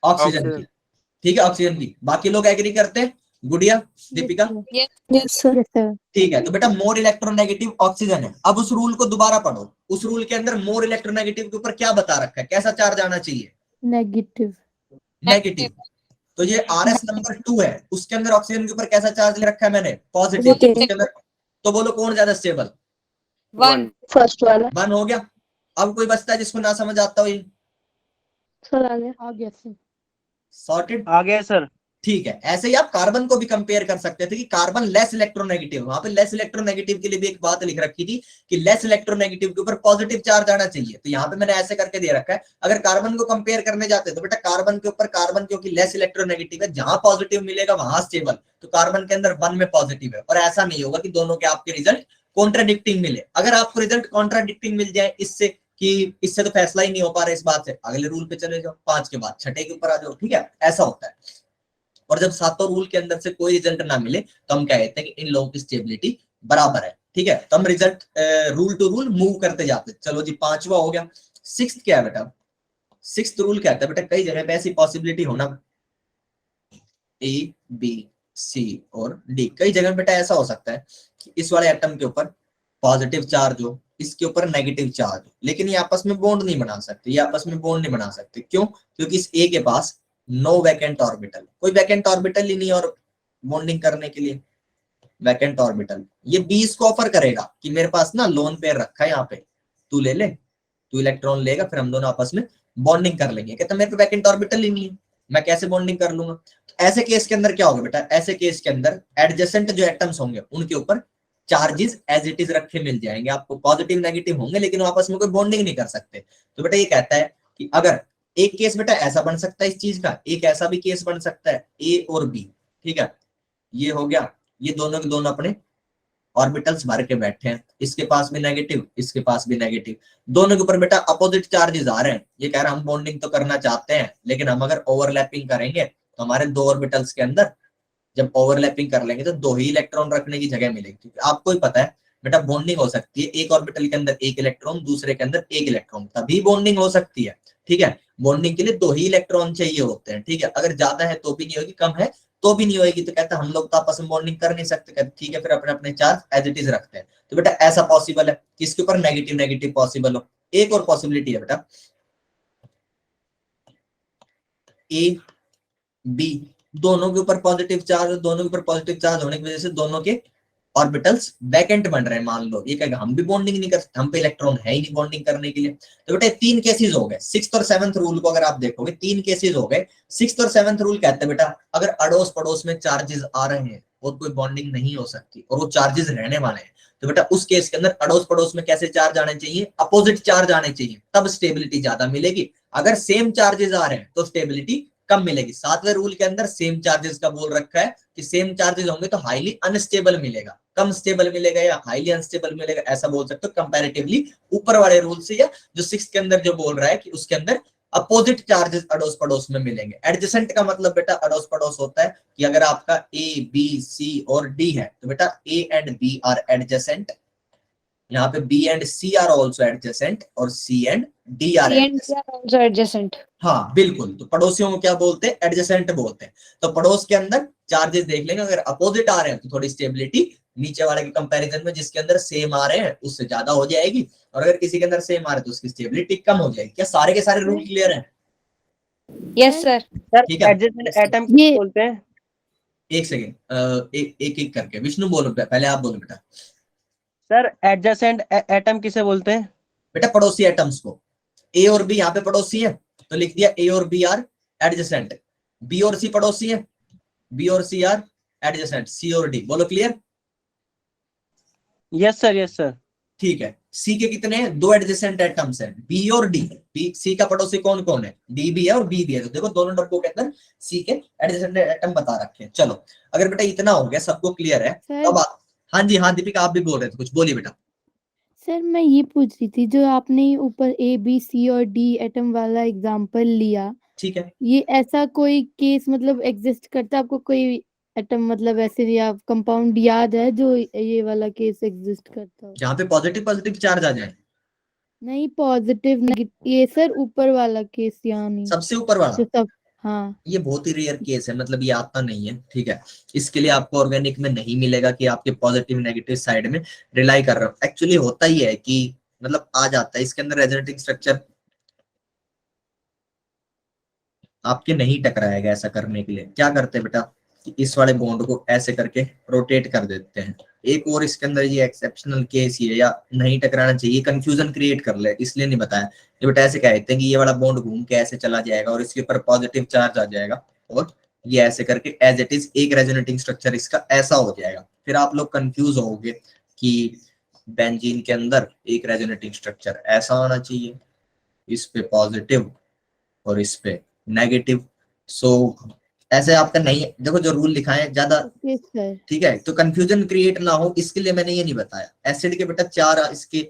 ऑक्सीजन की, ठीक है, ऑक्सीजन की। बाकी लोग एग्री करते हैं? गुड़िया, Deepika, yes sir. Yes sir. ठीक है। तो बेटा मोर इलेक्ट्रोनेगेटिव ऑक्सीजन है। अब उस रूल को दोबारा पढ़ो। उस रूल के अंदर मोर इलेक्ट्रोनेगेटिव के ऊपर क्या बता रखा है, कैसा चार्ज आना चाहिए, नेगेटिव। नेगेटिव। तो ये RS नंबर 2 है, उसके अंदर ऑक्सीजन के ऊपर कैसा चार्ज ले रखा है मैंने, पॉजिटिव। Positive। उसके अंदर तो बोलो कौन ज्यादा स्टेबल, 1 फर्स्ट वाला 1 हो गया। अब कोई बचता है जिसको ना समझ आता हो, ये सर आ गया। आ गया सर। सॉर्टेड, आ गया सर। ठीक है। ऐसे ही आप कार्बन को भी कंपेयर कर सकते थे कि कार्बन लेस इलेक्ट्रोनेगेटिव, वहां पे लेस इलेक्ट्रोनेगेटिव के लिए भी एक बात लिख रखी थी कि लेस इलेक्ट्रोनेगेटिव के ऊपर पॉजिटिव चार्ज आना चाहिए। तो यहाँ पे मैंने ऐसे करके दे रखा है। अगर कार्बन को कंपेयर करने जाते तो बेटा कार्बन के ऊपर, कार्बन क्योंकि लेस इलेक्ट्रोनेगेटिव है, जहां पॉजिटिव मिलेगा वहां स्टेबल, तो कार्बन के अंदर 1 में पॉजिटिव है। और ऐसा नहीं होगा कि दोनों के आपके रिजल्ट कॉन्ट्राडिक्टिंग मिले। अगर आपको रिजल्ट कॉन्ट्राडिक्टिंग मिल जाए इससे कि इससे तो फैसला ही नहीं हो पा रहा इस बात से, अगले रूल पे चले जाओ, 5 के बाद छठे के ऊपर आ जाओ, ठीक है, ऐसा होता है। और जब सातों रूल के अंदर से कोई रिजल्ट ना मिले तो हम क्या कहते हैं कि इन लोगों की स्टेबिलिटी बराबर है, ठीक है। तो हम result rule to rule move करते जाते। चलो जी, 5वां हो गया। 6th क्या है बेटा, 6th रूल कहता है बेटा कई जगह पे ऐसी पॉसिबिलिटी होना, A B C और D, कई जगह बेटा ऐसा हो सकता है कि इस वाले एटम के ऊपर पॉजिटिव चार्ज हो, इसके ऊपर नेगेटिव चार्ज हो, लेकिन ये आपस में बॉन्ड नहीं बना सकते, ये आपस में बॉन्ड नहीं बना सकते। क्यों? क्योंकि इस A के पास नो वैकेंट ऑर्बिटल, कोई वैकेंट ऑर्बिटल ही नहीं और बॉन्डिंग करने के लिए वैकेंट ऑर्बिटल। ये B इसको ऑफर करेगा कि मेरे पास ना लोन पेयर रखा है यहाँ पे, तू ले ले, तू इलेक्ट्रॉन लेगा, फिर हम दोनों आपस में बॉन्डिंग कर लेंगे। कहता मेरे पे वैकेंट ऑर्बिटल ही नहीं है, मैं कैसे बॉन्डिंग कर लूंगा। तो ऐसे केस के अंदर क्या होगा बेटा, ऐसे केस के अंदर एडजेसेंट जो एटम्स होंगे उनके ऊपर चार्जेस एज इट इज रखे मिल जाएंगे आपको, पॉजिटिव नेगेटिव होंगे लेकिन वो आपस में कोई बॉन्डिंग नहीं कर सकते। तो बेटा ये कहता है कि अगर एक केस बेटा ऐसा बन सकता है इस चीज का, एक ऐसा भी केस बन सकता है A और B, ठीक है, ये हो गया, ये दोनों के दोनों अपने ऑर्बिटल्स भर के बैठे हैं, इसके पास भी नेगेटिव, इसके पास भी नेगेटिव, दोनों के ऊपर बेटा अपोजिट चार्जेस आ रहे हैं। ये कह रहा है हम बॉन्डिंग तो करना चाहते हैं लेकिन हम अगर ओवरलैपिंग करेंगे तो हमारे 2 ऑर्बिटल्स के अंदर जब ओवरलैपिंग कर लेंगे तो 2 ही इलेक्ट्रॉन रखने की जगह मिलेगी। क्योंकि आपको ही पता है बेटा बॉन्डिंग हो सकती है एक ऑर्बिटल के अंदर 1 इलेक्ट्रॉन, दूसरे के अंदर 1 इलेक्ट्रॉन, तभी बॉन्डिंग हो सकती है, ठीक है। बॉन्डिंग के लिए 2 ही इलेक्ट्रॉन चाहिए होते हैं, ठीक है। अगर ज्यादा है तो भी नहीं होगी, कम है तो भी नहीं होगी। तो कहता है हम लोग तो आपस में बॉन्डिंग कर नहीं सकते, कहते ठीक है फिर अपने अपने चार्ज एज इट इज रखते हैं। तो बेटा ऐसा पॉसिबल है कि इसके ऊपर नेगेटिव नेगेटिव पॉसिबल हो। एक और पॉसिबिलिटी है बेटा, A B दोनों के ऊपर पॉजिटिव चार्ज, दोनों के ऊपर पॉजिटिव चार्ज होने की वजह से दोनों के ऑर्बिटल्स वैकेंट बन रहे हैं। मान लो ये कहेगा हम भी बॉन्डिंग नहीं कर सकते, हम पे इलेक्ट्रॉन है ही नहीं बॉन्डिंग करने के लिए। तो बेटा 3 केसेस हो गए। 6th और 7th रूल को अगर आप देखोगे 3 केसेस हो गए। 6th और 7th रूल कहते हैं बेटा अगर अड़ोस पड़ोस में चार्जेस आ रहे हैं और कोई बॉन्डिंग नहीं हो सकती और वो चार्जेस रहने वाले हैं, तो बेटा उस केस के अंदर अड़ोस पड़ोस में कैसे चार्ज आने चाहिए, अपोजिट चार्ज आने चाहिए, तब स्टेबिलिटी ज्यादा मिलेगी। अगर सेम चार्जेस आ रहे हैं तो स्टेबिलिटी कम मिलेगी। 7वें रूल के अंदर सेम चार्जेस का बोल रखा है कि सेम चार्जेस होंगे तो हाईली अनस्टेबल मिलेगा, कम स्टेबल मिलेगा या हाईली अनस्टेबल मिलेगा, ऐसा बोल सकते हो कंपैरेटिवली ऊपर वाले रूल से, या जो 6 के अंदर जो बोल रहा है कि उसके अंदर अपोजिट चार्जेस अड़ोस पड़ोस में मिलेंगे। एडजेसेंट का मतलब बेटा अड़ोस पड़ोस होता है कि अगर आपका A B C और D है तो बेटा A and B are adjacent, यहाँ पे B and C are also adjacent और C and D are adjacent. हाँ बिल्कुल, तो पड़ोसियों को क्या बोलते हैं, एडजेसेंट बोलते हैं। तो पड़ोस के अंदर चार्जेस देख लेंगे, अगर अपोजिट आ रहे हैं तो थोड़ी स्टेबिलिटी नीचे वाले के कंपैरिजन में जिसके अंदर सेम आ रहे हैं उससे ज्यादा हो जाएगी, और अगर किसी के अंदर सेम आ रहे हैं तो उसकी स्टेबिलिटी कम हो जाएगी। क्या सारे के सारे रूल क्लियर हैं? Yes sir. सर ठीक है। एडजेसेंट एटम किसे ये- बोलते हैं? एक सेकेंड, एक एक करके विष्णु बोलो, पहले आप बोलो बेटा। सर एडजेसेंट एटम किसे बोलते हैं? बेटा पड़ोसी एटम्स को, A और B यहाँ पे पड़ोसी है तो लिख दिया A और B आर एडजेसेंट, B और C पड़ोसी है, B और C आर एडजेसेंट, C और D। बोलो clear? Yes sir, yes sir. ठीक है। C के कितने हैं? 2 एडजेसेंट एटम्स हैं, B और D। C का पड़ोसी कौन कौन है? D भी है और B भी है। तो देखो दोनों डब्बों के अंदर C के एडजेसेंट एटम बता रखे हैं। चलो अगर बेटा इतना हो गया, सबको क्लियर है, सर अब हाँ जी, हाँ दीपिका आप भी बोल रहे थे कुछ, बोलिए बेटा। सर मैं ये पूछ रही थी जो आपने ऊपर A B C और D एटम वाला एग्जांपल लिया, ठीक है। ये ऐसा कोई केस मतलब एग्जिस्ट करता है? आपको कोई एटम मतलब ऐसे या कंपाउंड याद है जो ये वाला केस एग्जिस्ट करता हो? जहाँ पे पॉजिटिव पॉजिटिव चार्ज आ जाए, नहीं पॉजिटिव नेगेटिव, ये सर ऊपर वाला केस यहाँ नहीं, सबसे ऊपर वाला। जो सब हाँ ये बहुत ही रेयर केस है, मतलब ये आता नहीं है, ठीक है। इसके लिए आपको ऑर्गेनिक में नहीं मिलेगा कि आपके पॉजिटिव नेगेटिव साइड में रिलाई कर रहे हो। एक्चुअली होता ही है कि मतलब आ जाता है इसके अंदर रेजोनेटिंग स्ट्रक्चर आपके नहीं टकराएगा। ऐसा करने के लिए क्या करते हैं बेटा कि इस वाले बॉन्ड को ऐसे करके रोटेट कर देते हैं। एक और इसके अंदर ये एक्सेप्शनल केस ये या नहीं टकराना चाहिए, कंफ्यूजन क्रिएट कर ले इसलिए नहीं बताया। ये बेटा ऐसे कहते हैं कि ये वाला बॉन्ड घूम के ऐसे चला जाएगा और इसके ऊपर पॉजिटिव चार्ज आ जाएगा और ये ऐसे करके एज इट इज एक रेजोनेटिंग स्ट्रक्चर इसका ऐसा हो जाएगा। फिर आप लोग कंफ्यूज होगे कि बेंजीन के अंदर एक रेजोनेटिंग स्ट्रक्चर ऐसा होना चाहिए, इस पे पॉजिटिव और इस पे नेगेटिव। सो ऐसे आपका नहीं, देखो जो रूल लिखा है ज्यादा, ओके सर। ठीक है, तो कंफ्यूजन क्रिएट ना हो इसके लिए मैंने ये नहीं बताया। एसिड के बेटा 4 इसके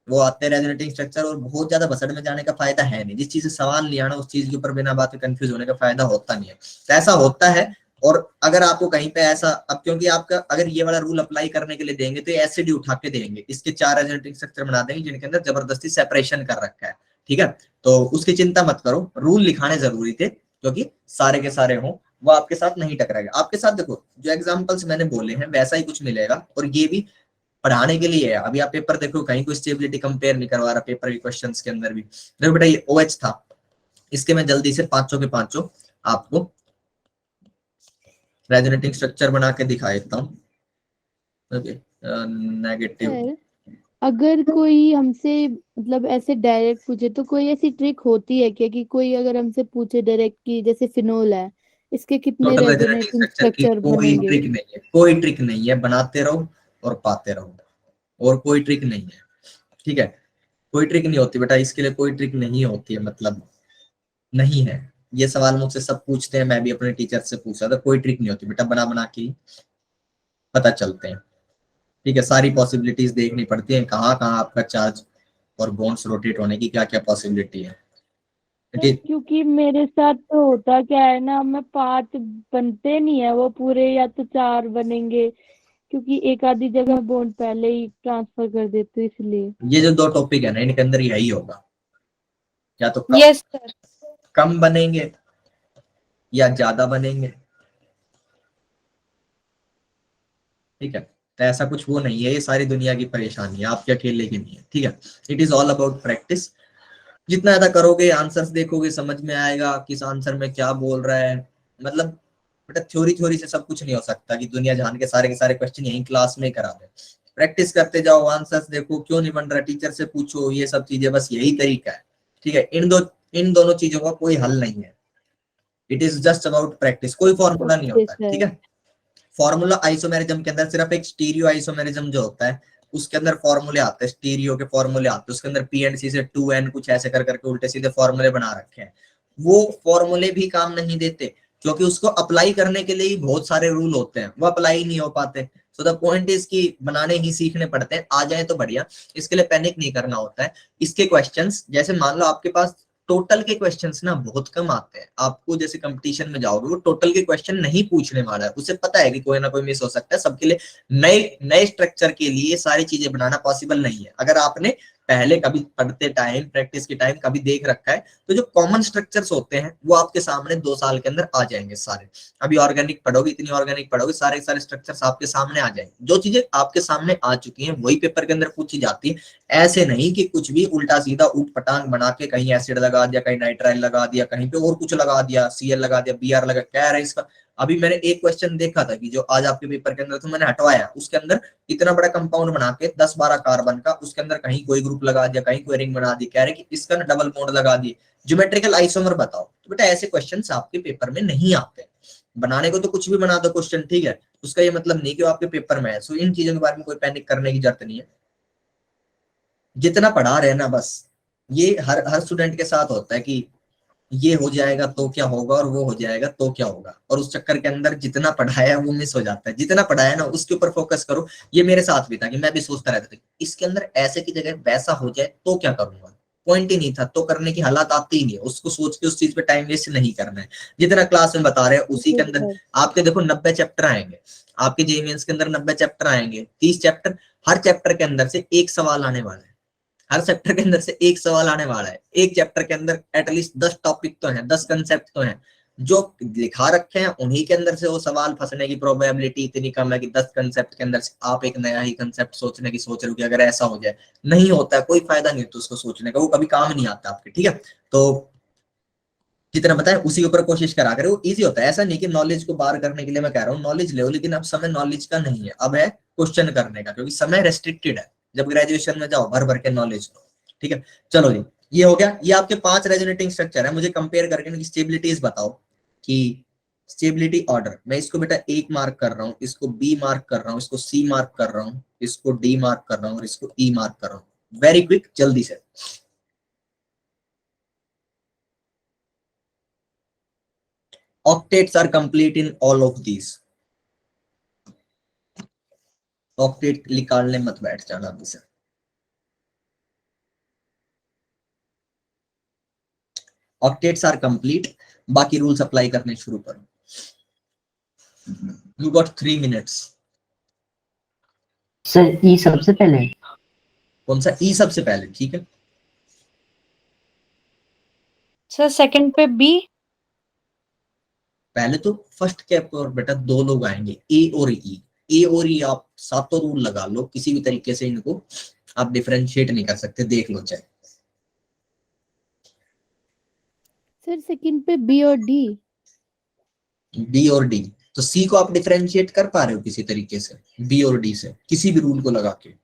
वो आते हैं रेजोनेटिंग स्ट्रक्चर, और बहुत ज्यादा भसड़ में जाने का फायदा है नहीं। जिस चीज से सवाल नहीं आना उस चीज के ऊपर बिना बात के कंफ्यूज होने का फायदा होता नहीं है। तो ऐसा होता है। और अगर आपको कहीं पे ऐसा, अब क्योंकि आपका अगर ये वाला रूल अप्लाई करने के लिए देंगे तो एसिड ही उठा के देंगे, इसके 4 रेजोनेटिंग स्ट्रक्चर बना देंगे जिनके अंदर जबरदस्ती सेपरेशन कर रखा है, ठीक है। तो उसकी चिंता मत करो, रूल लिखाने जरूरी थे क्योंकि सारे के सारे हों, वो आपके साथ नहीं टकराएगा। आपके साथ देखो जो एग्जांपल्स मैंने बोले हैं वैसा ही कुछ मिलेगा, और ये भी पढ़ाने के लिए है। अभी आप पेपर देखो कहीं कोई स्टेबिलिटी कंपेयर नहीं करवा रहा पेपर के क्वेश्चंस के अंदर भी। देखो बेटा ये OH था, इसके मैं जल्दी से पांचों के पांचों आपको रेजोनेटिंग स्ट्रक्चर बना के दिखा देता हूँ। नेगेटिव, सर अगर कोई हमसे मतलब ऐसे डायरेक्ट पूछे तो कोई ऐसी ट्रिक होती है क्या कि कोई अगर हमसे पूछे डायरेक्ट कि जैसे फिनोल है इसके कितने टोटल रेजोनेटिंग रेजोनेटिंग स्ट्रक्चर की स्ट्रक्चर कोई बनेंगे? ट्रिक नहीं है, कोई ट्रिक नहीं है, बनाते रहो और पाते रहो, और कोई ट्रिक नहीं है, ठीक है। कोई ट्रिक नहीं होती बेटा, इसके लिए कोई ट्रिक नहीं होती है, मतलब नहीं है। ये सवाल मुझसे सब पूछते हैं, मैं भी अपने टीचर से पूछा था, कोई ट्रिक नहीं होती बेटा, बना बना के पता चलते हैं, ठीक है। सारी पॉसिबिलिटीज देखनी पड़ती है, कहाँ कहाँ आपका चार्ज और बॉन्ड्स रोटेट होने की क्या क्या पॉसिबिलिटी है, सर, ठीक। क्योंकि मेरे साथ तो होता क्या है ना, मैं 5 बनते नहीं है वो पूरे, या तो 4 बनेंगे क्योंकि एक आधी जगह बॉन्ड पहले ही ट्रांसफर कर देते हो इसलिए। ये जो 2 टॉपिक है ना इनके अंदर यही होगा, या तो यस सर। कम बनेंगे या ज्यादा बनेंगे, ठीक है। तो ऐसा कुछ वो नहीं है, ये सारी दुनिया की परेशानी है, आपके अकेले की नहीं है, ठीक है। It is all about practice. जितना ज्यादा करोगे आंसर्स देखोगे समझ में आएगा किस आंसर में क्या बोल रहा है। मतलब बेटा थ्योरी थ्योरी से सब कुछ नहीं हो सकता कि दुनिया जहान के सारे क्वेश्चन यही क्लास में करा दे। प्रैक्टिस करते जाओ, आंसर्स देखो क्यों नहीं बन रहा, टीचर से पूछो, ये सब चीजें, बस यही तरीका है, ठीक है। इन दोनों चीजों का कोई हल नहीं है, it is just about practice. कोई फॉर्मूला नहीं ओके होता है, ठीक सर। है। फॉर्मूला आइसोमेरिज्म के अंदर सिर्फ एक स्टीरियो आइसोमेरिज्म जो होता है उसके अंदर फॉर्मूले आते हैं, स्टीरियो के फॉर्मूले आते हैं, उसके अंदर P&C से 2N कुछ ऐसे कर करके उल्टे सीधे फॉर्मूले बना रखे हैं। वो फॉर्मूले भी काम नहीं देते क्योंकि उसको अप्लाई करने के लिए बहुत सारे रूल होते हैं, वो अप्लाई नहीं हो पाते। सो द पॉइंट इज कि बनाने ही सीखने पड़ते हैं, आ जाए तो बढ़िया, इसके लिए पैनिक नहीं करना होता है। इसके क्वेश्चंस जैसे मान लो आपके पास टोटल के क्वेश्चंस ना बहुत कम आते हैं, आपको जैसे कंपटीशन में जाओगे वो टोटल के क्वेश्चन नहीं पूछने वाला है, उसे पता है कि कोई ना कोई मिस हो सकता है। सबके लिए नए नए स्ट्रक्चर के लिए सारी चीजें बनाना पॉसिबल नहीं है। अगर आपने पहले कभी पढ़ते टाइम प्रैक्टिस के टाइम कभी देख रखा है तो जो कॉमन स्ट्रक्चर्स होते हैं वो आपके सामने 2 साल के अंदर आ जाएंगे सारे। अभी ऑर्गेनिक पढ़ोगे, इतनी ऑर्गेनिक पढ़ोगे, सारे सारे स्ट्रक्चर्स आपके सामने आ जाएंगे। जो चीजें आपके सामने आ चुकी हैं वही पेपर के अंदर पूछी जाती है। ऐसे नहीं कि कुछ भी उल्टा सीधा ऊट पटांग बना के कहीं एसिड लगा दिया, कहीं नाइट्राइल लगा दिया, कहीं पे और कुछ लगा दिया, Cl लगा दिया, Br लगा, क्या है इसका। अभी मैंने एक क्वेश्चन देखा था कि जो आज आपके पेपर के अंदर तो मैंने हटवाया, उसके अंदर इतना बड़ा कंपाउंड बना के 10-12 कार्बन का, उसके अंदर कहीं कोई ग्रुप लगा दिया, कहीं कोई रिंग बना दी, कह रहे कि इसका ना डबल बॉन्ड लगा दिए, ज्योमेट्रिकल आइसोमर बताओ। तो बेटा ऐसे क्वेश्चंस आपके पेपर में नहीं आते। बनाने को तो कुछ भी बना दो क्वेश्चन, ठीक है, उसका ये मतलब नहीं कि वो आपके पेपर में है। सो इन चीजों के बारे में कोई पैनिक करने की जरूरत नहीं है। जितना पढ़ा रहे ना बस, ये हर स्टूडेंट के साथ होता है कि ये हो जाएगा तो क्या होगा और वो हो जाएगा तो क्या होगा, और उस चक्कर के अंदर जितना पढ़ाया है वो मिस हो जाता है। जितना पढ़ाया ना उसके ऊपर फोकस करो। ये मेरे साथ भी था कि मैं भी सोचता रहता था इसके अंदर ऐसे की जगह वैसा हो जाए तो क्या करूंगा, पॉइंट ही नहीं था, तो करने की हालात आती ही नहीं है। उसको सोच के उस चीज पे टाइम वेस्ट नहीं करना है। जितना क्लास में बता रहे हैं उसी के अंदर आपके देखो 90 चैप्टर आएंगे, आपके JEE मेंस के अंदर 90 चैप्टर आएंगे, 30 चैप्टर, हर चैप्टर के अंदर से एक सवाल आने वाला है, हर चैप्टर के अंदर से एक सवाल आने वाला है। एक चैप्टर के अंदर एटलीस्ट 10 टॉपिक तो हैं, 10 कंसेप्ट तो हैं। जो लिखा रखे हैं उन्हीं के अंदर से वो सवाल फंसने की प्रोबेबिलिटी इतनी कम है कि 10 कंसेप्ट के अंदर से आप एक नया ही कंसेप्ट सोचने की सोच रहे हो कि अगर ऐसा हो जाए, नहीं होता है, कोई फायदा नहीं होता उसको सोचने का, वो कभी काम नहीं आता आपके, ठीक है। तो जितना बताया उसी के ऊपर कोशिश करा करें, वो इजी होता है। ऐसा नहीं कि नॉलेज को बार करने के लिए मैं कह रहा हूँ नॉलेज ले, लेकिन अब समय नॉलेज का नहीं है, अब है क्वेश्चन करने का, क्योंकि समय रेस्ट्रिक्टेड है। जब ग्रेजुएशन में जाओ भर भर के नॉलेज लो, ठीक है। चलो जी, ये हो गया। ये आपके 5 रेजोनेटिंग स्ट्रक्चर है। मुझे कंपेयर करके इनकी स्टेबिलिटीज बताओ कि स्टेबिलिटी ऑर्डर, मैं इसको बेटा 1 मार्क कर रहा हूँ, इसको B मार्क कर रहा हूँ, इसको C मार्क कर रहा हूँ, इसको D मार्क कर रहा हूँ और इसको E मार्क कर रहा हूँ। वेरी क्विक, जल्दी से। Octets are complete in all of these. Octet निकालने मत बैठ जाना अभी से। ऑक्टेट्स आर कंप्लीट, बाकी रूल्स अप्लाई करने शुरू करो। You got 3 minutes. सर ई सबसे पहले है। कौन सा ई सबसे पहले? ठीक है, सर सेकंड पे बी। पहले तो फर्स्ट कैप और बेटा 2 लोग आएंगे, ए और ई। ए और ई आप सातों रूल लगा लो, किसी भी तरीके से इनको आप डिफरेंशिएट नहीं कर सकते, देख लो चाहे। सर सेकंड पे बी और डी। बी और डी, तो सी को आप डिफरेंशिएट कर पा रहे हो किसी तरीके से बी और डी से, किसी भी रूल को लगा के?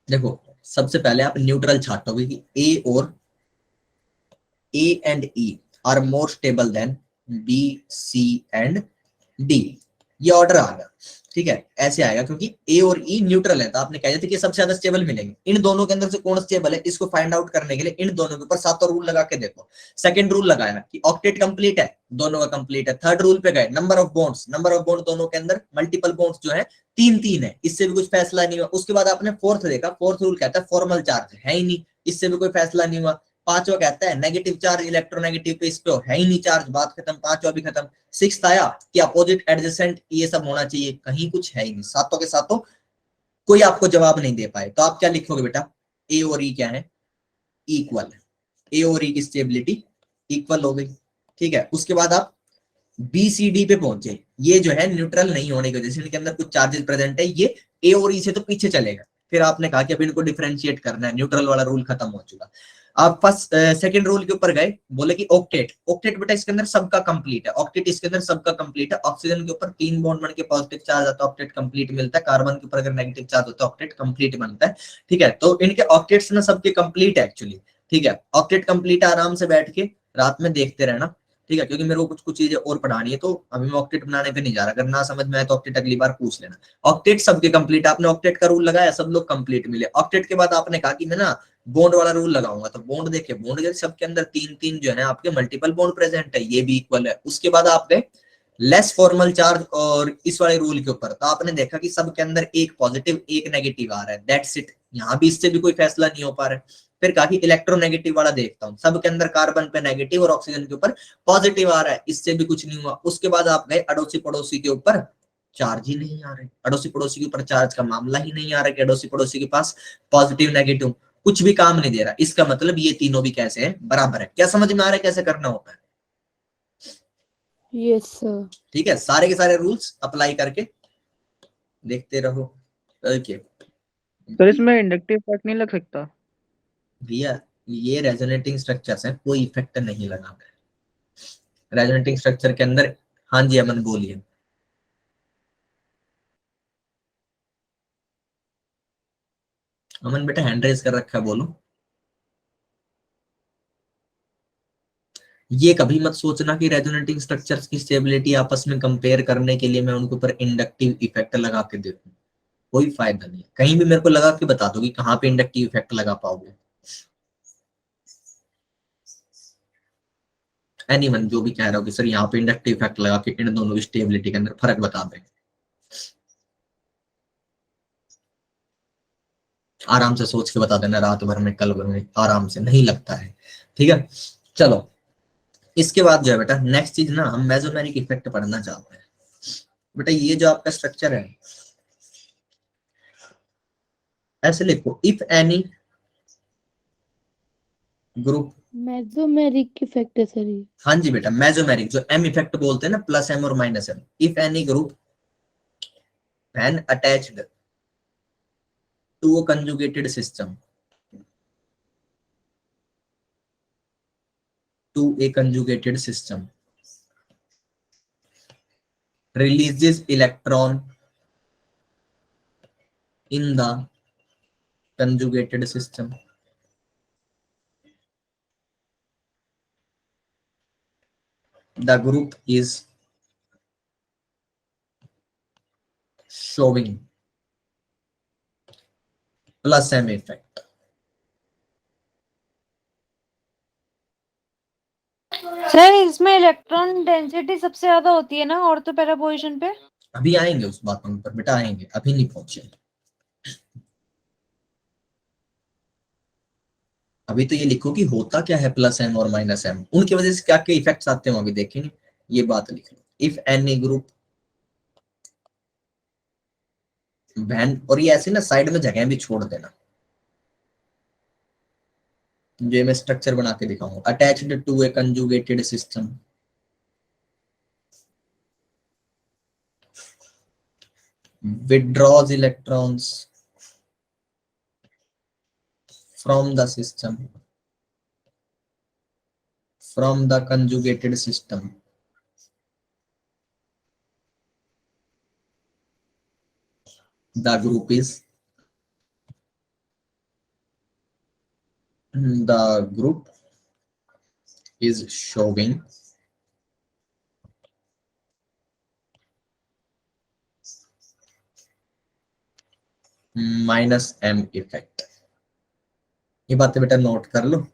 देखो, सबसे पहले आप न्यूट्रल छाटोगे कि ए और A and E are more stable than B, C and D. ये ऑर्डर आ गया, ठीक है, ऐसे आएगा क्योंकि ए और ई न्यूट्रल है, तो आपने कहा था कि सबसे ज्यादा स्टेबल मिलेंगे। इन दोनों के अंदर से कौन स्टेबल है, इसको फाइंड आउट करने के लिए इन दोनों के ऊपर सातों रूल लगा के देखो। सेकंड रूल लगाया कि ऑक्टेट कंप्लीट है, दोनों का कंप्लीट है। थर्ड रूल पे गए, number of bonds, number of bond दोनों के अंदर मल्टीपल बॉन्ड्स जो है 3-3 है, इससे भी कुछ फैसला नहीं हुआ। उसके बाद आपने फोर्थ देखा, फोर्थ रूल कहता है फॉर्मल चार्ज है ही नहीं, इससे भी कोई फैसला नहीं हुआ। पांचवा कहता है नेगेटिव चार्ज इलेक्ट्रोनेगेटिव पे, इस पे है ही नहीं चार्ज, बात खत्म, पांचवा भी खत्म। सिक्स्थ आया कि अपोजिट एडजेसेंट ये सब होना चाहिए, कहीं कुछ है ही नहीं, सातों के सातों कोई आपको जवाब नहीं दे पाए। तो आप क्या लिखोगे बेटा, ए और ई क्या है, इक्वल है। ए और ई की स्टेबिलिटी इक्वल हो गई, ठीक है। उसके बाद आप बी सी डी पे पहुंचे, ये जो है न्यूट्रल नहीं होने की वजह से इनके अंदर कुछ चार्जेस प्रेजेंट है, ये ए और ई से तो पीछे चलेगा। फिर आपने कहा कि अब इनको डिफरेंशिएट करना है, न्यूट्रल वाला रूल खत्म हो चुका। आप फर्स्ट सेकंड रूल के ऊपर गए, बोले कि ऑक्टेट, ऑक्टेट बेटा इसके अंदर सबका कंप्लीट है, ऑक्टेट इसके अंदर सबका कंप्लीट है। ऑक्सीजन के ऊपर 3 बॉन्ड बन के पॉजिटिव चार्ज आता है, ऑक्टेट कंप्लीट मिलता है। कार्बन के ऊपर अगर नेगेटिव चार्ज होता है, ऑक्टेट कंप्लीट बनता है, ठीक है। तो इनके ऑक्टेट्स ना सबके कंप्लीट है एक्चुअली, ठीक है। ऑक्टेट कंप्लीट आराम से बैठ के रात में देखते रहना, ठीक है, क्योंकि मेरे को कुछ कुछ चीजें और पढ़ानी है, तो अभी मैं ऑक्टेट बनाने पे नहीं जा रहा। अगर ना समझ में आए तो ऑक्टेट अगली बार पूछ लेना। ऑक्टेट सबके कंप्लीट, आपने ऑक्टेट का रूल लगाया, सब लोग कंप्लीट मिले। ऑक्टेट के बाद आपने कहा कि मैं ना बॉन्ड वाला रूल लगाऊंगा, तो बॉन्ड देखिए, बॉन्ड के सबके अंदर 3-3 जो है ना आपके मल्टीपल बॉन्ड प्रेजेंट है, ये भी इक्वल है। उसके बाद आप गए लेस फॉर्मल चार्ज और इस वाले रूल के ऊपर, तो आपने देखा कि सबके अंदर एक पॉजिटिव एक नेगेटिव आ रहा है, दैट्स इट। यहाँ भी इससे भी कोई फैसला नहीं हो पा रहा है। फिर कहा कि इलेक्ट्रोनेगेटिव वाला देखता हूँ, सबके अंदर कार्बन पे नेगेटिव और ऑक्सीजन के ऊपर पॉजिटिव आ रहा है, इससे भी कुछ नहीं हुआ। उसके बाद आप गए अड़ोसी पड़ोसी के ऊपर, चार्ज ही नहीं आ रहे, अड़ोसी पड़ोसी के ऊपर चार्ज का मामला ही नहीं आ रहा कि अड़ोसी पड़ोसी के पास पॉजिटिव नेगेटिव, कुछ भी काम नहीं दे रहा। इसका मतलब ये तीनों भी कैसे है, बराबर है। क्या समझ में आ रहा है कैसे करना होता है? Yes sir. ठीक है, सारे के सारे रूल्स अप्लाई करके देखते रहो। ओके सर इसमें इंडक्टिव इफेक्ट नहीं लग सकता? भैया, ये रेजोनेटिंग स्ट्रक्चर्स हैं, कोई इफेक्ट नहीं लगा रेजोनेटिंग स्ट्रक्चर के अंदर। हाँ जी अमन बोलिए। अमन बेटा हैंड रेज कर रखा है, बोलो। ये कभी मत सोचना कि रेजोनेटिंग स्ट्रक्चर्स की स्टेबिलिटी आपस में कंपेयर करने के लिए मैं उनके ऊपर इंडक्टिव इफेक्ट लगा के देखूं, कोई फायदा नहीं। कहीं भी मेरे को लगा के बता दो कि कहाँ पे इंडक्टिव इफेक्ट लगा पाओगे। एनीवन जो भी कह रहा हो कि सर यहाँ पे इंडक्टिव इफेक्ट लगा के इन दोनों की स्टेबिलिटी के अंदर फर्क बता दें, आराम से सोच के बता देना, रात भर में, कल भर में, आराम से, नहीं लगता है, ठीक है। चलो इसके बाद जो है बेटा नेक्स्ट चीज ना, हम मेसोमेरिक इफेक्ट पढ़ना चाहते हैं। बेटा ये जो आपका स्ट्रक्चर है, ऐसे लिखो, if any group, mesomeric effect है सर ये। हाँ जी बेटा, मेसोमेरिक, जो एम इफेक्ट बोलते हैं ना, प्लस एम और minus M. If any group when attached to a conjugated system, to a conjugated system releases electron in the conjugated system, the group is showing plus m effect। Sir इसमें electron density सबसे ज्यादा होती है ना ortho para position पे? अभी आएंगे उस बात पर बेटा, आएंगे, अभी नहीं पहुंचे। अभी तो ये लिखो कि होता क्या है प्लस एम और माइनस एम, उनकी वजह से क्या क्या इफेक्ट्स आते हैं अभी देखेंगे, ये बात लिख लो। इफ एनी ग्रुप वैन, और ये ऐसे ना साइड में जगह भी छोड़ देना, जो मैं स्ट्रक्चर बना के दिखाऊंगा। Attached to a conjugated system, withdraws electrons from the system, from the conjugated system, the group is showing minus M effect. ये बातें बेटा नोट कर लो।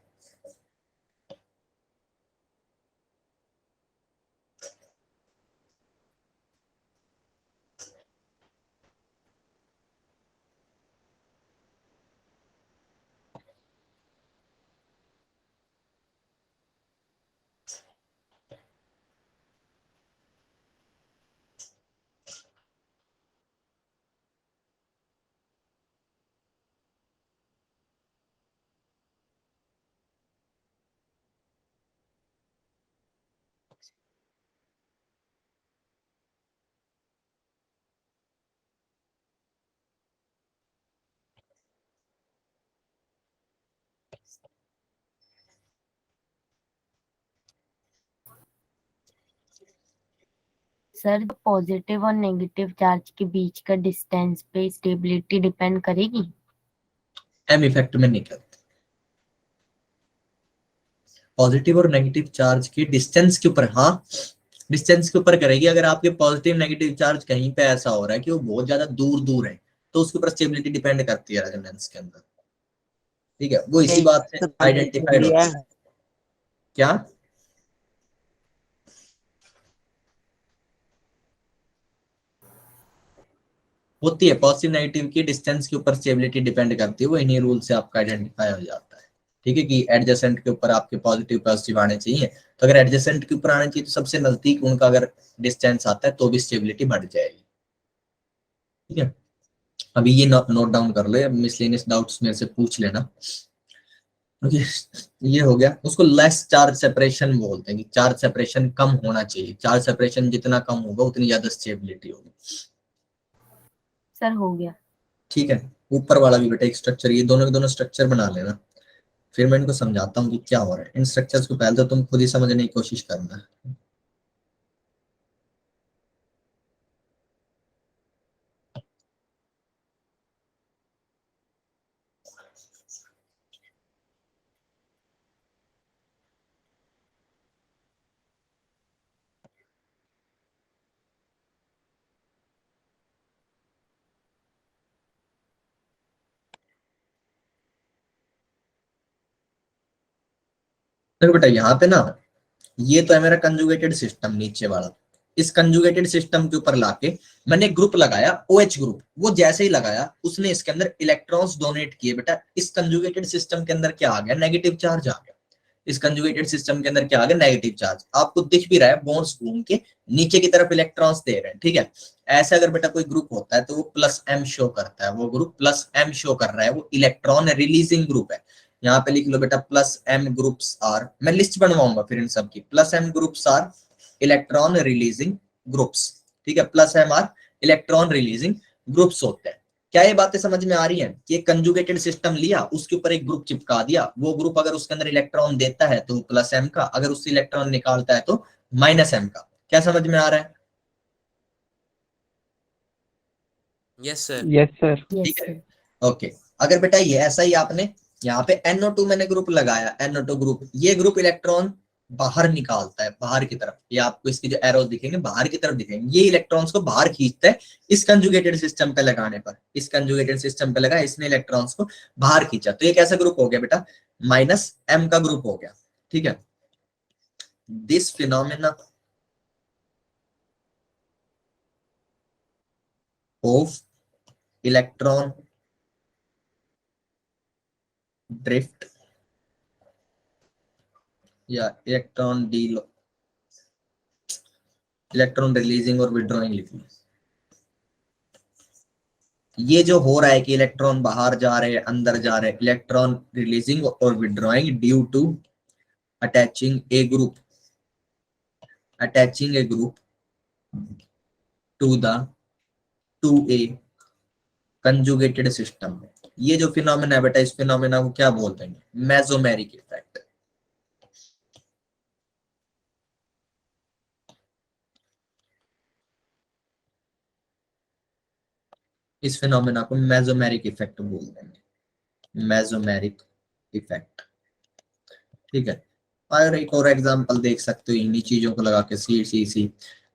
सर पॉजिटिव और नेगेटिव चार्ज के बीच का डिस्टेंस पे स्टेबिलिटी डिपेंड करेगी? एम इफेक्ट में नहीं करते, पॉजिटिव और नेगेटिव चार्ज के डिस्टेंस के ऊपर, हाँ डिस्टेंस के ऊपर करेगी। अगर आपके पॉजिटिव नेगेटिव चार्ज कहीं पे ऐसा हो रहा है कि वो बहुत ज्यादा दूर दूर है, तो उसके ऊपर स्टेबिलिटी डिपेंड करती है रेजोनेंस के अंदर। ठीक है, वो इसी बात से आइडेंटिफाइड होता है। क्या होती है, पॉजिटिव नेगेटिव की डिस्टेंस के ऊपर स्टेबिलिटी डिपेंड करती है, वो इन्हीं रूल से आपका आइडेंटिफाई हो जाता है। ठीक है, कि एडजेसेंट के ऊपर आपके पॉजिटिव पॉजिटिव आने चाहिए, तो अगर एडजेसेंट के ऊपर आने चाहिए तो सबसे नजदीक उनका अगर डिस्टेंस आता है तो भी स्टेबिलिटी बढ़ जाएगी। ठीक है, अभी ये नोट डाउन कर लो, मिसलेनियस डाउट्स मेरे से पूछ लेना। ये हो गया, उसको लेस चार्ज सेपरेशन बोलते हैं, कि चार्ज सेपरेशन कम होना चाहिए, चार्ज सेपरेशन जितना कम होगा उतनी ज्यादा स्टेबिलिटी होगी। सर हो गया। ठीक है, ऊपर वाला भी बेटा एक स्ट्रक्चर, ये दोनों के दोनों स्ट्रक्चर बना लेना, फिर मैं इनको समझाता हूँ कि क्या हो रहा है। इन स्ट्रक्चर्स को पहले तो तुम खुद ही समझने की कोशिश करना। देखो बेटा, यहाँ पे ना ये तो है मेरा कंजुगेटेड सिस्टम नीचे वाला, इस कंजुगेटेड सिस्टम के ऊपर लाके मैंने एक ग्रुप लगाया OH ग्रुप। वो जैसे ही लगाया उसने इसके अंदर इलेक्ट्रॉन्स डोनेट किए। बेटा इस कंजुगेटेड सिस्टम के अंदर क्या आ गया, नेगेटिव चार्ज आ गया। इस कंजुगेटेड सिस्टम के अंदर क्या आ गया, नेगेटिव चार्ज। आपको दिख भी रहा है बॉन्ड्स घूम के नीचे की तरफ इलेक्ट्रॉन्स दे रहे हैं, ठीक है। ऐसे अगर बेटा कोई ग्रुप होता है तो वो प्लस एम शो करता है, वो ग्रुप प्लस एम शो कर रहा है, वो इलेक्ट्रॉन रिलीजिंग ग्रुप है। यहाँ पे लिख लो बेटा प्लस एम ग्रुप्स आर, मैं लिस्ट बनवाऊंगा फिर इन सब की। Plus M groups are electron releasing groups, ठीक है। Plus M are electron releasing groups होते हैं। क्या ये बातें समझ में आ रही हैं कि कंजुगेटेड सिस्टम लिया, उसके ऊपर एक ग्रुप चिपका दिया, वो ग्रुप अगर उसके अंदर इलेक्ट्रॉन देता है तो प्लस एम का, अगर उससे इलेक्ट्रॉन निकालता है तो माइनस एम का। क्या समझ में आ रहा है? Yes sir. Yes sir. Yes ठीक है, सर। ओके। अगर बेटा ये ऐसा ही आपने यहाँ पे NO2 मैंने ग्रुप लगाया, NO2 ग्रुप, ये ग्रुप इलेक्ट्रॉन बाहर निकालता है, बाहर की तरफ। ये आपको इसकी जो एरोस दिखेंगे बाहर की तरफ दिखेंगे, ये इलेक्ट्रॉन्स को बाहर खींचता है। इस कंजुगेटेड सिस्टम पे लगाने पर, इस कंजुगेटेड सिस्टम पे लगा, इसने इलेक्ट्रॉन्स को बाहर खींचा, तो ये कैसा ग्रुप हो गया बेटा, माइनस एम का ग्रुप हो गया, ठीक है। This phenomena of electron drift या इलेक्ट्रॉन इलेक्ट्रॉन रिलीजिंग और विड्रॉइंग लिख लो। ये जो हो रहा है कि इलेक्ट्रॉन बाहर जा रहे हैं, अंदर जा रहे हैं, इलेक्ट्रॉन रिलीजिंग और withdrawing due to attaching a group to the to a conjugated system. ये जो फिनोमेना है बेटा, इस फिनोमेना को क्या बोलते हैं, मेसोमेरिक इफेक्ट। इस फिनोमेना को मेसोमेरिक इफेक्ट बोलते हैं, मेसोमेरिक इफेक्ट, ठीक है। और एक और एग्जांपल देख सकते हो इन्हीं चीजों को लगा के, सी सी सी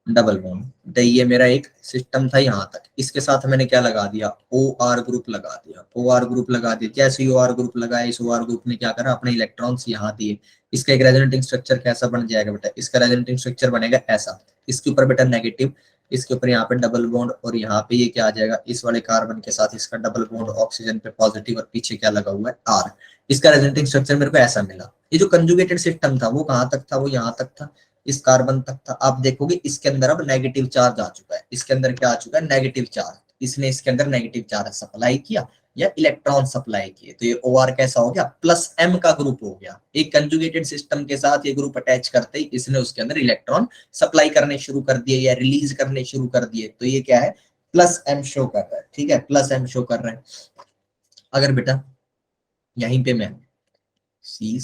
डबल बॉन्ड। तो ये मेरा एक सिस्टम था यहाँ तक, इसके साथ मैंने क्या लगा दिया, OR ग्रुप लगा दिया, OR ग्रुप लगा दिया। कैसे OR ग्रुप लगाया, इस OR ग्रुप ने क्या करा, अपने इलेक्ट्रॉन्स यहाँ दिए। इसका एक रेजोनेटिंग स्ट्रक्चर कैसा बन जाएगा बेटा, इसका रेजोनेटिंग स्ट्रक्चर बनेगा ऐसा, इसके ऊपर बेटा नेगेटिव, इसके ऊपर यहाँ पे डबल बॉन्ड, और यहाँ पे ये क्या आ जाएगा, इस वाले कार्बन के साथ इसका डबल बॉन्ड, ऑक्सीजन पे पॉजिटिव, और पीछे क्या लगा हुआ है, R। इसका रेजोनेटिंग स्ट्रक्चर मेरे को ऐसा मिला। ये जो कंजुगेटेड सिस्टम था वो कहाँ तक था, वो यहाँ तक था, इस कार्बन तक था। आप देखोगे इसके अंदर अब नेगेटिव चार्ज आ चुका है, इसके अंदर क्या आ चुका है, नेगेटिव चार्ज। इसने इसके अंदर नेगेटिव चार्ज सप्लाई किया या इलेक्ट्रॉन सप्लाई किए, तो ये OR कैसा हो गया, प्लस M का ग्रुप हो गया। एक कंजुगेटेड सिस्टम के साथ ये ग्रुप अटैच करते ही इसने उसके अंदर इलेक्ट्रॉन सप्लाई करने शुरू कर दिए या रिलीज करने शुरू कर दिए, तो ये क्या है, प्लस M शो कर रहा है, ठीक है, प्लस M शो कर रहा है। अगर बेटा यहीं पे मैं C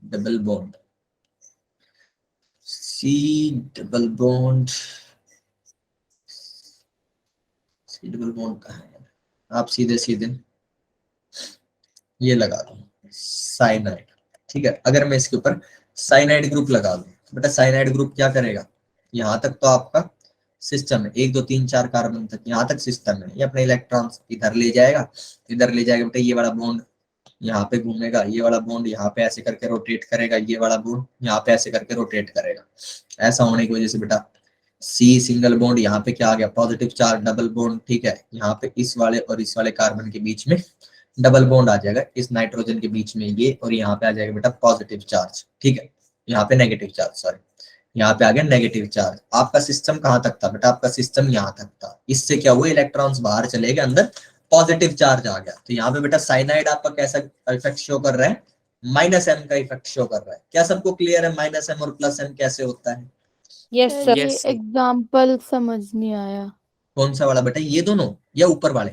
double bond, C double bond कहाँ है, आप सीधे ये लगा दो साइनाइड, ठीक है। अगर मैं इसके ऊपर साइनाइड ग्रुप लगा दूं, बेटा साइनाइड ग्रुप क्या करेगा, यहाँ तक तो आपका सिस्टम है, 1 2 3 4 कार्बन तक, यहाँ तक सिस्टम है। ये अपने इलेक्ट्रॉन्स इधर ले जाएगा बेटा, ये वाला बॉन्ड यहाँ पे घूमेगा, ये वाला बॉन्ड यहाँ पे ऐसे करके रोटेट करेगा, ये वाला बॉन्ड यहाँ पे ऐसे करके रोटेट करेगा। ऐसा होने की वजह से बेटा C सिंगल बॉन्ड, यहाँ पे क्या आ गया, पॉजिटिव चार्ज, डबल बॉन्ड, ठीक है। यहाँ पे इस वाले और इस वाले कार्बन के बीच में डबल बॉन्ड आ जाएगा, इस नाइट्रोजन के बीच में ये, और यहाँ पे आ जाएगा बेटा पॉजिटिव चार्ज, ठीक है। यहाँ पे नेगेटिव चार्ज, सॉरी, यहाँ पे आ गया नेगेटिव चार्ज। आपका सिस्टम कहाँ तक था बेटा, आपका सिस्टम यहाँ तक था। इससे क्या हुआ, इलेक्ट्रॉन्स बाहर चले गए, अंदर पॉजिटिव चार्ज आ गया। तो यहाँ पे बेटा साइनाइड आपका कैसा इफेक्ट शो कर रहा है, माइनस M का इफेक्ट शो कर रहा है। क्या सबको क्लियर है माइनस M और प्लस M कैसे होता है? Yes sir sir. ये Yes, sir. एग्जाम्पल समझ नहीं आया। कौन सा वाला बेटा, ये दोनों या ऊपर वाले?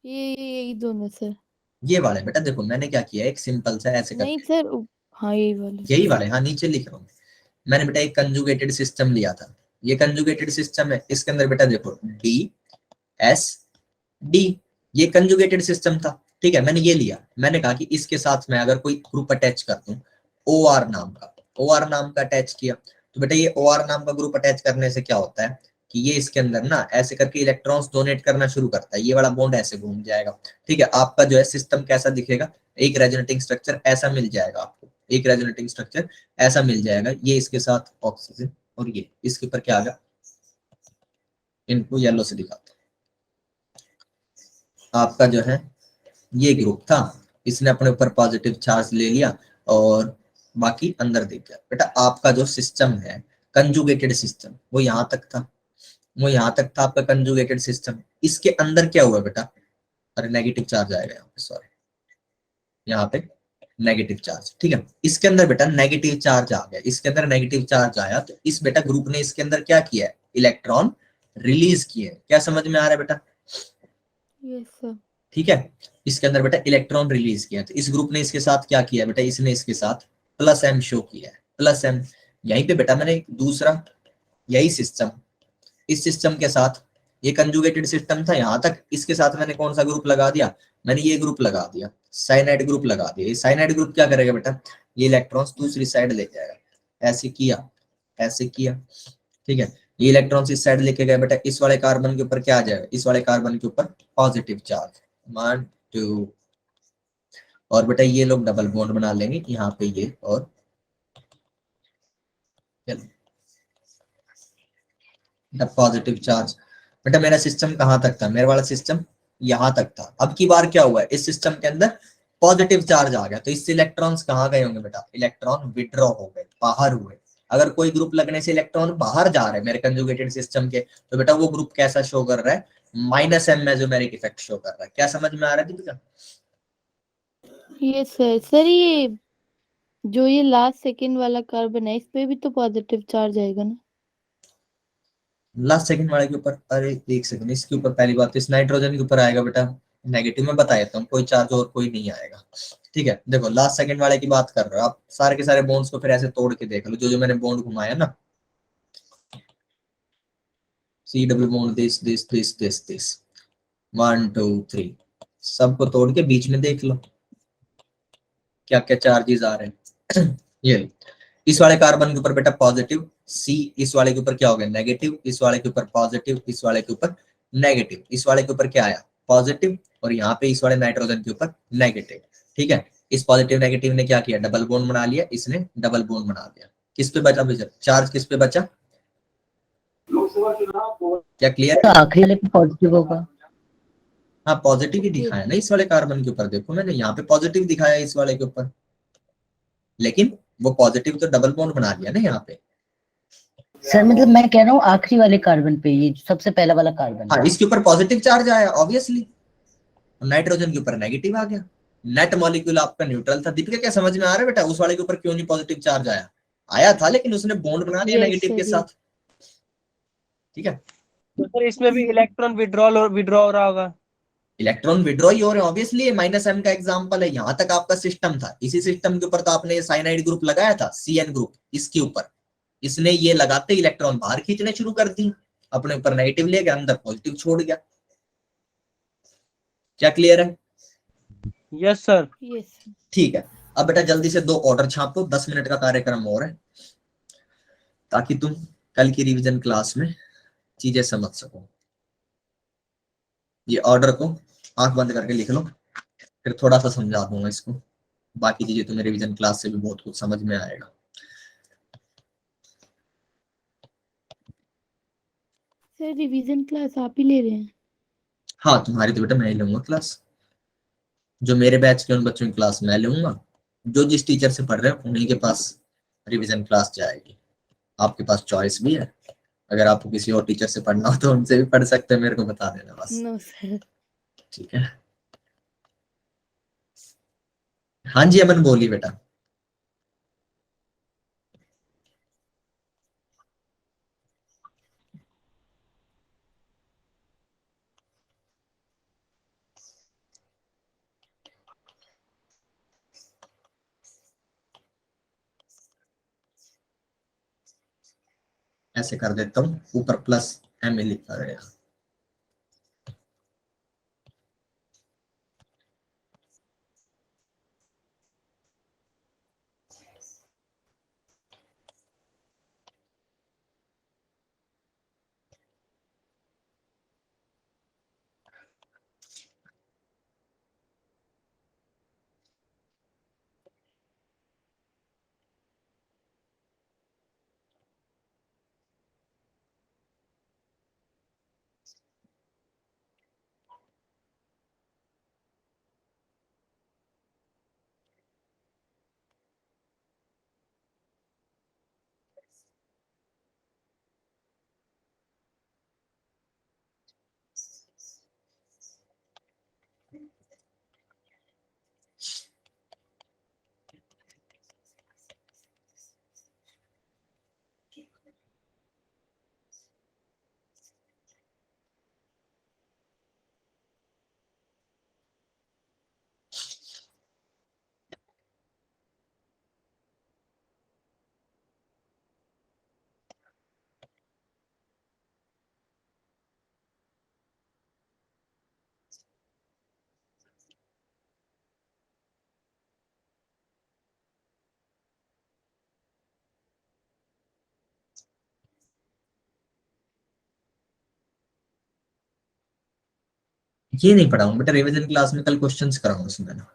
यही दोनों सर। ये वाले बेटा देखो मैंने क्या किया, एक सिंपल सा ऐसे नहीं करके, सर, हाँ यही वाले। यही वाले, हाँ नीचे लिख रहा हूँ मैंने बेटा, एक कंजुगेटेड सिस्टम लिया था। ये कंजुगेटेड सिस्टम है, इसके अंदर बेटा देखो DSD, ये कंजुगेटेड सिस्टम था, ठीक है। मैंने ये लिया, मैंने कहा कि इसके साथ मैं अगर कोई ग्रुप अटैच कर दूं OR नाम का अटैच किया, तो बेटा ये OR नाम का ग्रुप अटैच करने से क्या होता है कि ये इसके अंदर ना ऐसे करके इलेक्ट्रॉन्स डोनेट करना शुरू करता है, ये वाला बॉन्ड ऐसे घूम जाएगा, ठीक है। आपका जो है सिस्टम कैसा दिखेगा, एक रेजोनेटिंग स्ट्रक्चर ऐसा मिल जाएगा आपको, एक रेजोनेटिंग स्ट्रक्चर ऐसा मिल जाएगा। ये इसके साथ ऑक्सीजन, और ये इसके ऊपर क्या आ गया, इनको येलो से दिखाता हूं। आपका जो है ये ग्रुप था, इसने अपने ऊपर पॉजिटिव चार्ज ले लिया और बाकी अंदर देख गया बेटा। आपका जो सिस्टम है कंजुगेटेड सिस्टम, वो यहाँ तक था, वो यहाँ तक था आपका कंजुगेटेड सिस्टम। इसके अंदर क्या हुआ बेटा, अरे नेगेटिव चार्ज आएगा यहाँ पे, सॉरी, यहाँ पे नेगेटिव चार्ज, ठीक है। इसके अंदर बेटा नेगेटिव चार्ज आ गया, इसके अंदर नेगेटिव चार्ज आया, तो इस बेटा ग्रुप ने इसके अंदर क्या किया है, इलेक्ट्रॉन रिलीज किए। क्या समझ में आ रहा है बेटा? Yes sir. ठीक है, इसके अंदर बेटा इलेक्ट्रॉन रिलीज किया, तो इस ग्रुप ने इसके साथ क्या किया बेटा, इसने इसके साथ प्लस एम शो किया है, प्लस एम। यहीं पे बेटा मैंने दूसरा यही सिस्टम, इस सिस्टम के साथ, ये कंजुगेटेड सिस्टम था यहाँ तक, इसके साथ मैंने कौन सा ग्रुप लगा दिया, मैंने ये ग्रुप लगा दिया, साइनाइड ग्रुप लगा दिया। ये साइनाइड ग्रुप क्या करेगा बेटा, ये इलेक्ट्रॉन्स दूसरी साइड ले जाएगा, ऐसे किया, ऐसे किया, ठीक है। ये इलेक्ट्रॉन्स इस साइड लेके गए बेटा, इस वाले कार्बन के ऊपर क्या आ जाएगा, इस वाले कार्बन के ऊपर पॉजिटिव चार्ज, 1 2, और बेटा ये लोग डबल बॉन्ड बना लेंगे यहाँ पे ये, और पॉजिटिव चार्ज। बेटा मेरा सिस्टम कहाँ तक था, मेरे वाला सिस्टम यहाँ तक था। अब की बार क्या हुआ है, इस सिस्टम के अंदर पॉजिटिव चार्ज आ गया, तो इससे इलेक्ट्रॉन्स कहाँ गए होंगे बेटा, इलेक्ट्रॉन विड्रॉ हो गए, बाहर हुए। अगर कोई ग्रुप लगने से इलेक्ट्रॉन बाहर जा रहे हैं मेरे कंजुगेटेड सिस्टम के, तो बेटा वो ग्रुप कैसा शो कर रहा है, minus M mesomeric effect show कर रहा है। क्या समझ में आ रहा है दीपिका? Yes sir. सर ये जो ये लास्ट सेकंड वाला कार्बन है, इस पे भी तो पॉजिटिव चार्ज आएगा ना? लास्ट सेकंड वाले के ऊपर, अरे एक सेकंड, इसके ऊपर पहली बात तो इस नाइट्रोजन के ऊपर आएगा बेटा नेगेटिव, में बता देता हूँ, कोई चार्ज और कोई नहीं आएगा, ठीक है। देखो लास्ट सेकंड वाले की बात कर रहे हो आप, सारे के सारे बॉन्ड्स को फिर ऐसे तोड़ के देख लो, जो जो मैंने बॉन्ड घुमाया ना, सी डब्ल्यू बॉन्ड, दिस 1 2 3, सबको तोड़ के बीच में देख लो क्या क्या चार्जेस आ रहे हैं। ये इस वाले कार्बन के ऊपर बेटा पॉजिटिव सी, इस वाले के ऊपर क्या हो गया नेगेटिव, इस वाले के ऊपर पॉजिटिव, इस वाले के ऊपर नेगेटिव, इस वाले के ऊपर क्या आया पॉजिटिव, और यहाँ पे इस वाले नाइट्रोजन के ऊपर नेगेटिव, ठीक है। इस पॉजिटिव नेगेटिव ने क्या किया, डबल बॉन्ड बना लिया, इसने डबल बॉन्ड बना दिया। किस पे बचा बेटा चार्ज, किस पे बचा, क्या क्लियर तो है? आखिरी वाले पे पॉजिटिव होगा। हाँ पॉजिटिव ही दिखाया ना इस वाले कार्बन के ऊपर, देखो मैंने यहाँ पे पॉजिटिव दिखाया इस वाले के ऊपर, लेकिन वो पॉजिटिव तो डबल बॉन्ड बना दिया ना यहाँ पे। सर मतलब मैं कह रहा हूँ आखिरी वाले कार्बन पे, ये जो सबसे पहला वाला कार्बन हाँ इसके ऊपर पॉजिटिव चार्ज आया ऑब्वियसली, नाइट्रोजन के ऊपर नेगेटिव आ गया, नेट मॉलिक्यूल आपका न्यूट्रल था। दीपिका क्या समझ में आ रहा है बेटा, उस वाले के ऊपर क्यों नहीं पॉजिटिव चार्ज आया, आया था लेकिन उसने बॉन्ड बना दिया Yes, नेगेटिव के sir, साथ, ठीक है। तो सर इसमें भी इलेक्ट्रॉन विड्रॉल और विड्रॉ हो रहा होगा। इलेक्ट्रॉन विड्रॉ ही हो रहे हैं ऑब्वियसली, माइनस एम का एग्जांपल है। यहाँ तक आपका सिस्टम था, इसी सिस्टम के ऊपर तो आपने ये साइनाइड ग्रुप लगाया था, सीएन ग्रुप, इसके ऊपर इसने ये लगाते इलेक्ट्रॉन बाहर खींचने शुरू कर दी, अपने ऊपर नेगेटिव ले गया, अंदर पॉजिटिव छोड़ गया। क्या क्लियर है? Yes sir. yes. ठीक है। अब बेटा जल्दी से 2 ऑर्डर छापो, 10 मिनट का कार्यक्रम और है, ताकि तुम कल की रिवीजन क्लास में चीजें समझ सको। ये ऑर्डर को आंख बंद करके लिख लो, फिर थोड़ा सा समझा दूंगा इसको, बाकी चीजें तुम्हें रिवीजन क्लास से भी बहुत कुछ समझ में आएगा। सर रिवीजन क्लास आप ही ले रहे हैं? हाँ तुम्हारी तो बेटा मैं ही लूंगा क्लास, जो मेरे बैच के उन बच्चों की क्लास मैं लूंगा, जो जिस टीचर से पढ़ रहे हैं उन्हीं के पास रिवीजन क्लास जाएगी। आपके पास चॉइस भी है, अगर आपको किसी और टीचर से पढ़ना हो तो उनसे भी पढ़ सकते हैं, मेरे को बता देना बस, नो सर। ठीक है। हाँ जी अमन बोलिए बेटा। ऐसे कर देता हूँ, ऊपर प्लस एम लिखा रहेगा। ये नहीं पढ़ाऊंगा बेटा, रिवीजन क्लास में कल क्वेश्चंस कराऊंगा उसमें ना।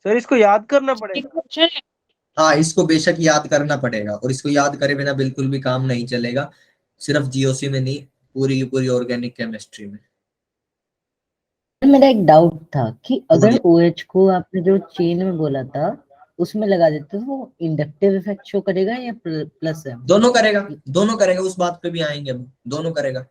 सर इसको याद करना एक पड़ेगा। क्वेश्चन है। हाँ, इसको बेशक याद करना पड़ेगा, और इसको याद करे बिना बिल्कुल भी काम नहीं चलेगा, सिर्फ जीओसी में नहीं, पूरी की पूरी ऑर्गेनिक केमिस्ट्री में। मेरा एक डाउट था कि अगर बोलिए। OH को आपने जो चेन में बोला था उसमें लगा देते तो वो इंडक्टिव इफेक्ट शो करेगा या प्लस है? दोनों करेगा, दोनों करेगा, उस बात पे भी आएंगे हम, दोनों करेगा।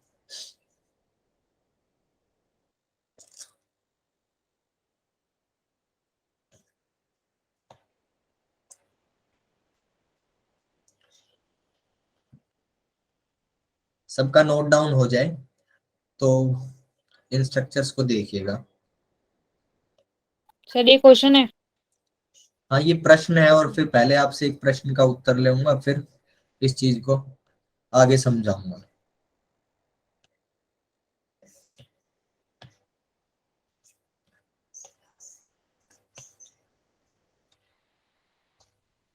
सबका नोट डाउन हो जाए तो इन स्ट्रक्चर्स को देखिएगा। सर ये क्वेश्चन है। हाँ, ये प्रश्न है, और फिर पहले आपसे एक प्रश्न का उत्तर लूंगा, फिर इस चीज को आगे समझाऊंगा।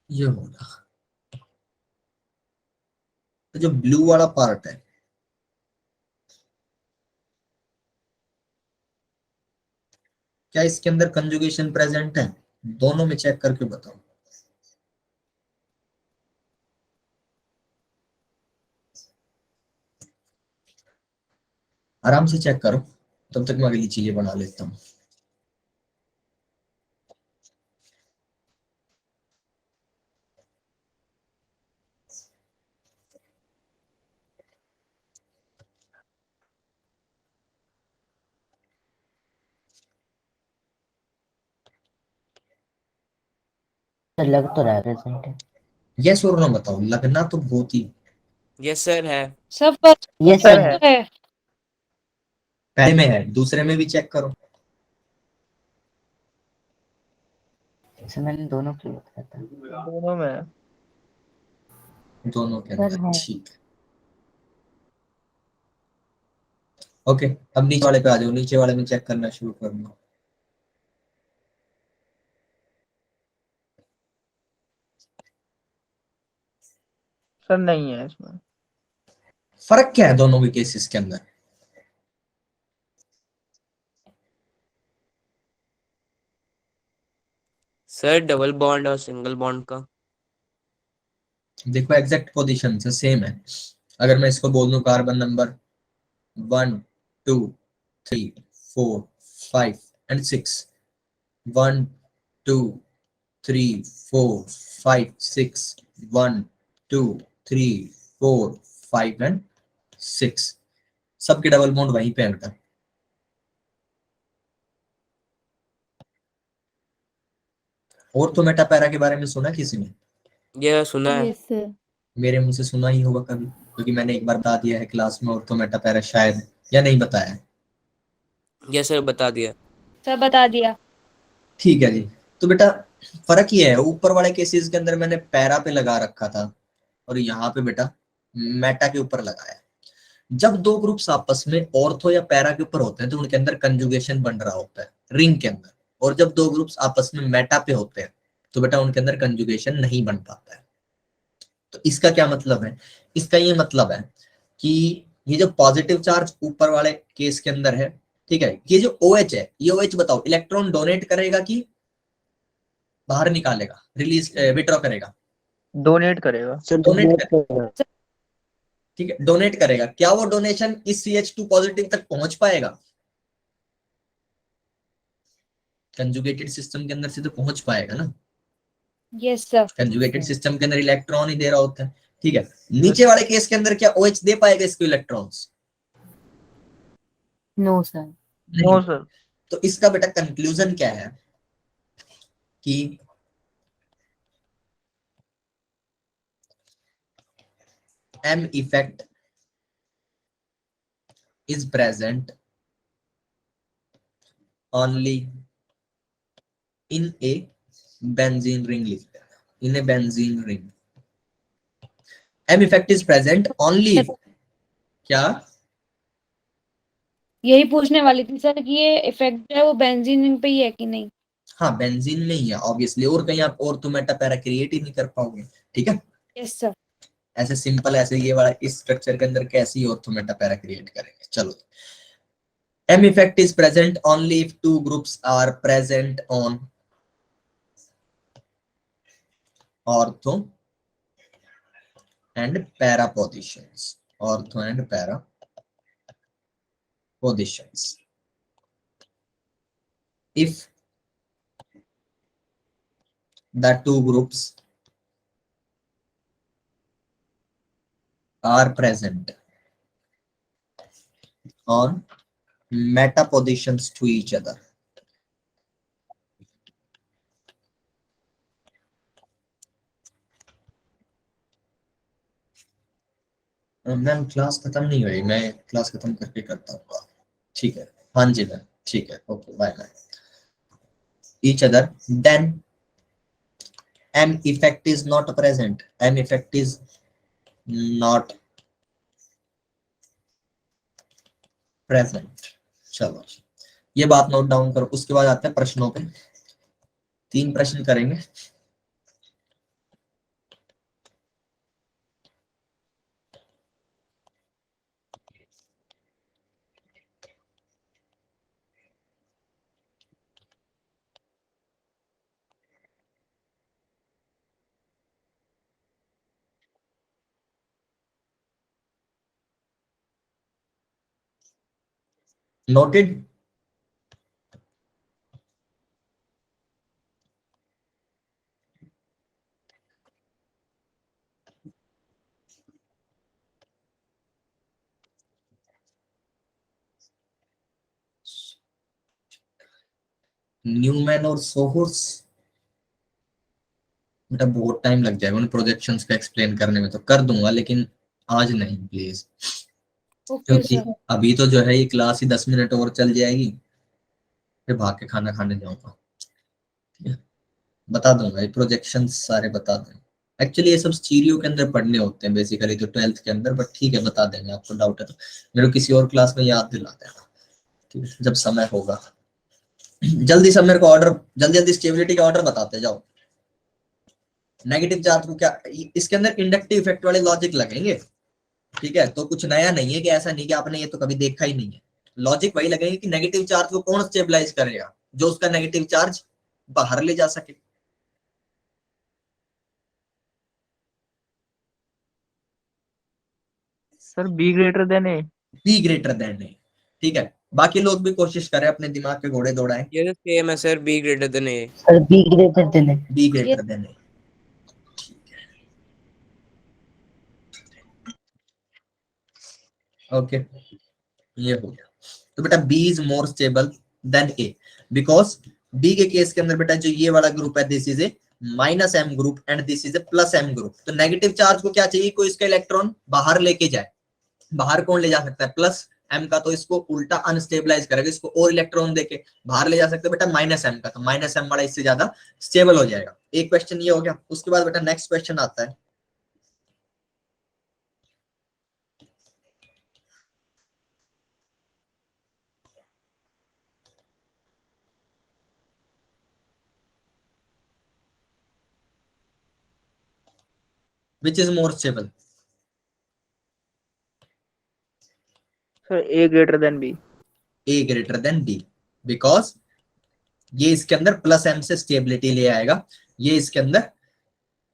ये होगा तो जो ब्लू वाला पार्ट है, क्या इसके अंदर कंजुगेशन प्रेजेंट है? दोनों में चेक करके बताओ। आराम से चेक करो, तब तक मैं अगली चीजें बना लेता हूँ। लग तो रहा है रिजल्ट है। यस और नो बताओ, लगना तो बहुत ही Yes sir है। सब पर यस सर सर है। तो है। पहले में है, दूसरे में भी चेक करो। सर मैंने दोनों के लिए बताया था। दोनों में है। दोनों के सर अंदर, है। ठीक। ओके, अब नीचे वाले पे आ जाओ, नीचे वाले में चेक करना शुरू कर दो। सर नहीं है इसमें। फर्क क्या है दोनों के केसेस के अंदर? सर डबल बॉन्ड और सिंगल बॉन्ड का। देखो एग्जैक्ट पोजीशन से सेम है। अगर मैं इसको बोल दूं कार्बन नंबर 1 2 3 4 5 एंड 6, 1 2 3 4 5 6, 1 2 3 4 5 एंड 6, सबके डबल बॉन्ड वहीं पे है बेटा। और तो मेटा पैरा के बारे में सुना किसी ने? यह सुना है। Yes sir. मेरे मुंह से सुना ही होगा कभी, क्योंकि मैंने एक बार बता दिया है क्लास में, और तो मेटा पैरा शायद, या नहीं बताया। यस सर बता दिया। सब बता दिया। ठीक है जी। तो बेटा फर्क ये है, ऊपर वाले केसेस के अंदर मैंने पैरा पे लगा रखा था, और यहाँ पे बेटा मेटा के ऊपर लगाया। जब दो ग्रुप्स आपस में ऑर्थो या पैरा के ऊपर होते हैं तो उनके अंदर कंजुगेशन बन रहा होता है रिंग के अंदर, और जब दो ग्रुप्स आपस में मेटा पे होते हैं तो बेटा उनके अंदर कंजुगेशन नहीं बन पाता है। तो इसका क्या मतलब है? इसका ये मतलब है कि ये जो पॉजिटिव चार्ज ऊपर वाले केस के अंदर है, ठीक है, ये जो OH है, ये OH बताओ इलेक्ट्रॉन डोनेट करेगा कि बाहर निकालेगा, रिलीज विड्रॉ करेगा? डोनेट करेगा। सर डोनेट करेगा, ठीक है, डोनेट करेगा। क्या वो डोनेशन इस CH2 पॉजिटिव तक पहुंच पाएगा? कंजुगेटेड सिस्टम के अंदर से तो पहुंच पाएगा ना। Yes sir. कंजुगेटेड सिस्टम के अंदर इलेक्ट्रॉन ही दे रहा होता है, ठीक है। नीचे वाले केस के अंदर क्या OH दे पाएगा इसको electrons? No sir. No sir. तो इसका बेटा कंक्लूजन क्या है कि M effect is present only in a benzene ring. In a benzene ring, M effect is present only if, क्या यही पूछने वाली थी सर कि ये इफेक्ट है वो बेंजीन रिंग पे ही है कि नहीं। हाँ बेंजीन में ही है ऑब्वियसली, और कहीं आप और तो मेटा पैरा क्रिएट ही नहीं कर पाओगे। ठीक है, यस सर। ऐसे सिंपल ऐसे ये वाला इस स्ट्रक्चर के अंदर कैसे ही और तो मेटा पैरा क्रिएट करेंगे। चलो, M effect is present only if two groups are present on ortho and para positions. Ortho and para positions. If the two groups are present on meta positions to each other. Ma'am class खत्म नहीं हुई, मैं class खत्म करके करता हूँ। ठीक है, हाँ जी मैम, ठीक है, okay bye bye. Each other, then M effect is not present. M effect is not present. चलो ये बात नोट डाउन करो। उसके बाद आते हैं प्रश्नों पे। 3 प्रश्न करेंगे। नोटेड? न्यूमैन और सोहर्स बेटा बहुत टाइम लग जाएगा उन प्रोजेक्शंस का एक्सप्लेन करने में, तो कर दूंगा लेकिन आज नहीं प्लीज, ओके क्योंकि सर। अभी तो जो है ये क्लास ही 10 मिनट और चल जाएगी, फिर भाग के खाना खाने जाऊंगा। बता दूंगा ये प्रोजेक्शन सारे बता दूंगा। एक्चुअली ये सब स्टीरियो के अंदर पढ़ने होते हैं बेसिकली तो 12th के अंदर, बट ठीक है बता देंगे। आपको डाउट है तो मेरे को किसी और क्लास में याद दिला देना, ठीक है, जब समय होगा। जल्दी सब मेरे को ऑर्डर, जल्दी जल्दी स्टेबिलिटी का ऑर्डर बताते जाओ। नेगेटिव चार्ज को क्या, इसके अंदर इंडक्टिव इफेक्ट वाले लॉजिक लगेंगे। ठीक है, तो कुछ नया नहीं है कि ऐसा नहीं कि आपने ये तो कभी देखा ही नहीं है। लॉजिक वही लगेंगे कि नेगेटिव चार्ज को कौन स्टेबलाइज करेगा, जो उसका नेगेटिव चार्ज बाहर ले जा सके। Sir B greater than A. B greater than A, ठीक है। बाकी लोग भी कोशिश करें, अपने दिमाग के घोड़े दौड़ाएं। ये तो सेम है sir, B greater than A. Sir B greater than है। B greater than A, okay ये हो गया। तो बेटा B is more stable than A, because B के केस के अंदर बेटा जो ये वाला ग्रुप है this is a minus M group and this is a plus M group. तो नेगेटिव चार्ज को क्या चाहिए, कोई इसका इलेक्ट्रॉन बाहर लेके जाए। बाहर कौन ले जा सकता है, प्लस एम का, तो इसको उल्टा अनस्टेबलाइज करेगा, इसको और इलेक्ट्रॉन देके बाहर ले जा सकते हैं बेटा माइनस एम का, तो माइनस एम वाला इससे ज्यादा स्टेबल हो जाएगा। एक क्वेश्चन ये हो गया। उसके बाद बेटा नेक्स्ट क्वेश्चन आता है, which is more stable? Sir A greater than B. A greater than B, because ये इसके अंदर प्लस एम से स्टेबिलिटी ले आएगा, ये इसके अंदर